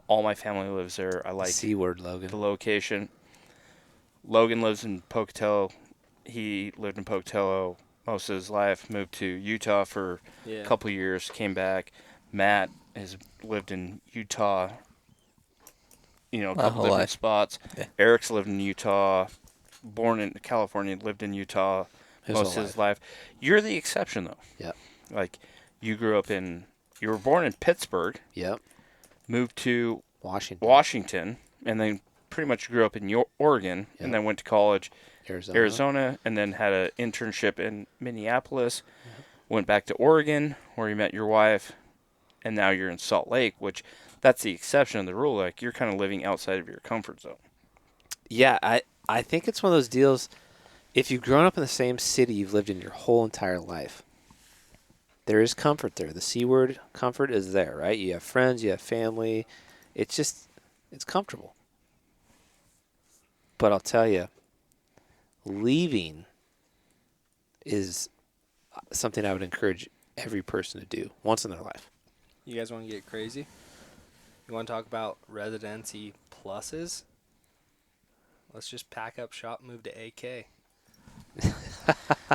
All my family lives there. I like C word, Logan. the location. Logan lives in Pocatello. He lived in Pocatello most of his life. Moved to Utah for a couple years. Came back. Matt has lived in Utah. You know, a couple different spots. Yeah. Eric's lived in Utah. Born in California. Lived in Utah most of his life. You're the exception, though. Yep. Like, you grew up you were born in Pittsburgh. Yep. Moved to Washington, and then pretty much grew up in Oregon, and then went to college, Arizona, and then had an internship in Minneapolis. Went back to Oregon, where you met your wife, and now you're in Salt Lake, which that's the exception of the rule. Like, you're kind of living outside of your comfort zone. Yeah, I think it's one of those deals. If you've grown up in the same city you've lived in your whole entire life, there is comfort there. The C word, comfort, is there, right? You have friends, you have family. It's comfortable. But I'll tell you, leaving is something I would encourage every person to do once in their life. You guys want to get crazy? You want to talk about residency pluses? Let's just pack up shop, move to AK.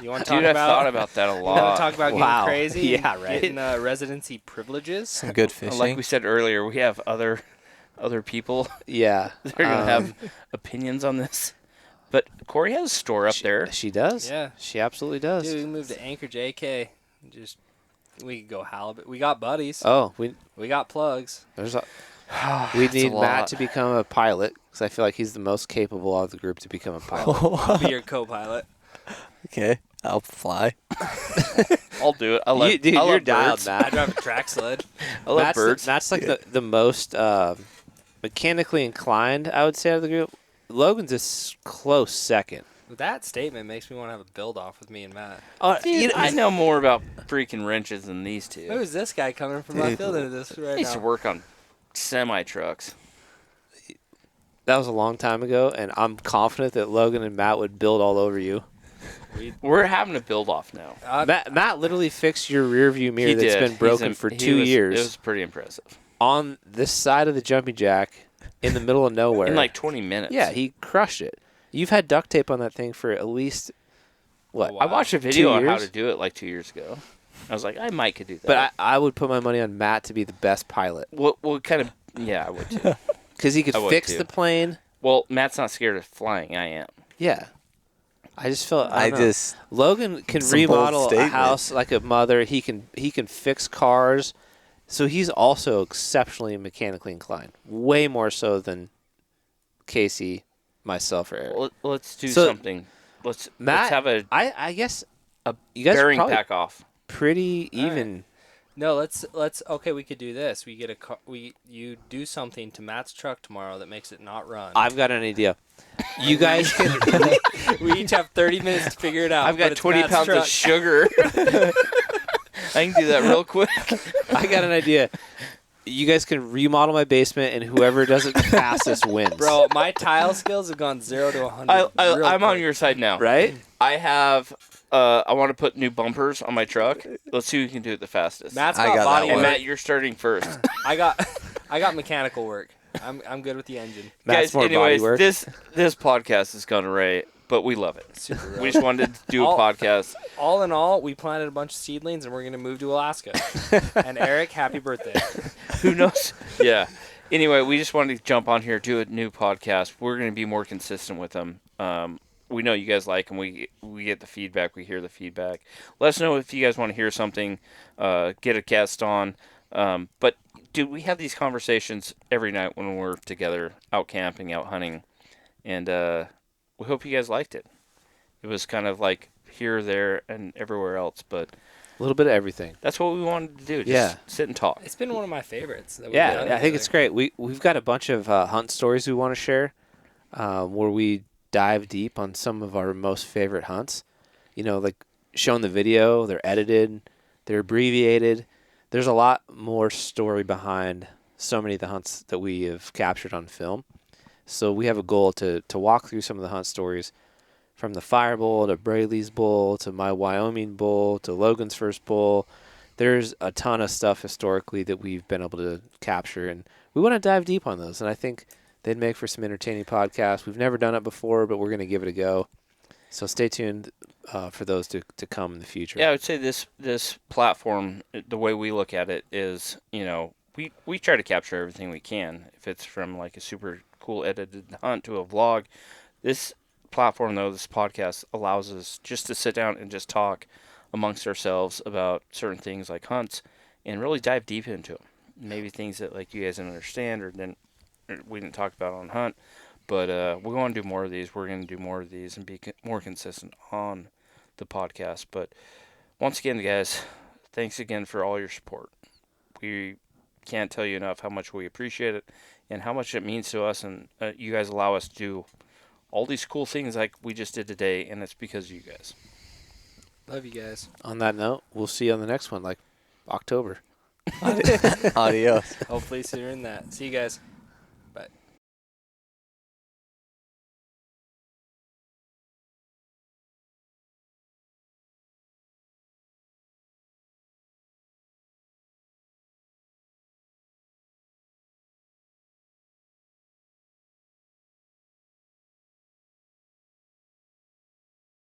You want to talk Dude, I've thought about that a lot. You want to talk about getting crazy? Yeah, right. Getting residency privileges. Some good fishing. Like we said earlier, we have other people. Yeah. They're going to have opinions on this. But Corey has a store up there. She does. Yeah. She absolutely does. Dude, we moved to Anchorage AK. We could go halibut. We got buddies. Oh, we got plugs. We need Matt to become a pilot because I feel like he's the most capable of the group to become a pilot. I'll be your co-pilot. Okay, I'll fly. I'll do it. I love you're dialed, birds. Matt. I drive a track sled. I love birds. That's like the most mechanically inclined, I would say, out of the group. Logan's a close second. That statement makes me want to have a build-off with me and Matt. Dude, I know more about freaking wrenches than these two. Who's this guy coming from my field into this right I used now? to work on semi-trucks. That was a long time ago, and I'm confident that Logan and Matt would build all over you. We're having a build-off now. Matt literally fixed your rear view mirror that's been broken for 2 years. It was pretty impressive. On this side of the jumping jack in the middle of nowhere. In like 20 minutes. Yeah, he crushed it. You've had duct tape on that thing for at least, what? I watched a video on how to do it like 2 years ago. I was like, I might could do that. But I would put my money on Matt to be the best pilot. Well, kind of, yeah, I would too. Because he could fix the plane. Well, Matt's not scared of flying. I am. Yeah. I just felt Logan can Some remodel bold a statement. house like a mother. He can fix cars. So he's also exceptionally mechanically inclined. Way more so than Casey, myself, or Eric. Well, let's do something. Let's have I guess you guys bearing probably pack off. pretty even. No, let's. Okay, we could do this. We get a car. You do something to Matt's truck tomorrow that makes it not run. I've got an idea. You guys can. We each have 30 minutes to figure it out. I've got 20 pounds of sugar. I can do that real quick. I got an idea. You guys can remodel my basement, and whoever does it the fastest wins. Bro, my tile skills have gone 0 to 100. I'm on your side now. Right? I have. I want to put new bumpers on my truck. Let's see who can do it the fastest. Matt's I got got body that and work. Matt, you're starting first. I got mechanical work. I'm good with the engine. Matt's Guys, more anyways, body work. this podcast has gone awry, but we love it. Super We just wanted to do a podcast. All in all, we planted a bunch of seedlings, and we're going to move to Alaska. And Eric, happy birthday. Who knows? Yeah. Anyway, we just wanted to jump on here, do a new podcast. We're going to be more consistent with them. We know you guys like them. We get the feedback. We hear the feedback. Let us know if you guys want to hear something. Get a guest on. But, dude, we have these conversations every night when we're together, out camping, out hunting. And we hope you guys liked it. It was kind of like here, there, and everywhere else. But A little bit of everything. That's what we wanted to do. Just Yeah. sit and talk. It's been one of my favorites. That we've Yeah, done I think it's together. great. We've got a bunch of hunt stories we want to share, where we dive deep on some of our most favorite hunts. You know, like showing the video, they're edited, they're abbreviated. There's a lot more story behind so many of the hunts that we have captured on film. So we have a goal to walk through some of the hunt stories, from the Fire Bull to Braley's Bull to my Wyoming Bull to Logan's first bull. There's a ton of stuff historically that we've been able to capture, and we want to dive deep on those. And I think they'd make for some entertaining podcasts. We've never done it before, but we're going to give it a go. So stay tuned for those to come in the future. Yeah, I would say this platform, the way we look at it is, we try to capture everything we can. If it's from like a super cool edited hunt to a vlog, this platform though, this podcast allows us just to sit down and just talk amongst ourselves about certain things like hunts and really dive deep into them. Maybe things that like you guys didn't understand or we didn't talk about on hunt, but we're going to do more of these. We're going to do more of these and be more consistent on the podcast. But once again, guys, thanks again for all your support. We can't tell you enough how much we appreciate it and how much it means to us, and you guys allow us to do all these cool things like we just did today, and it's because of you guys. Love you guys. On that note, we'll see you on the next one, like October. Adios. Hopefully sooner than that. See you guys. Bye.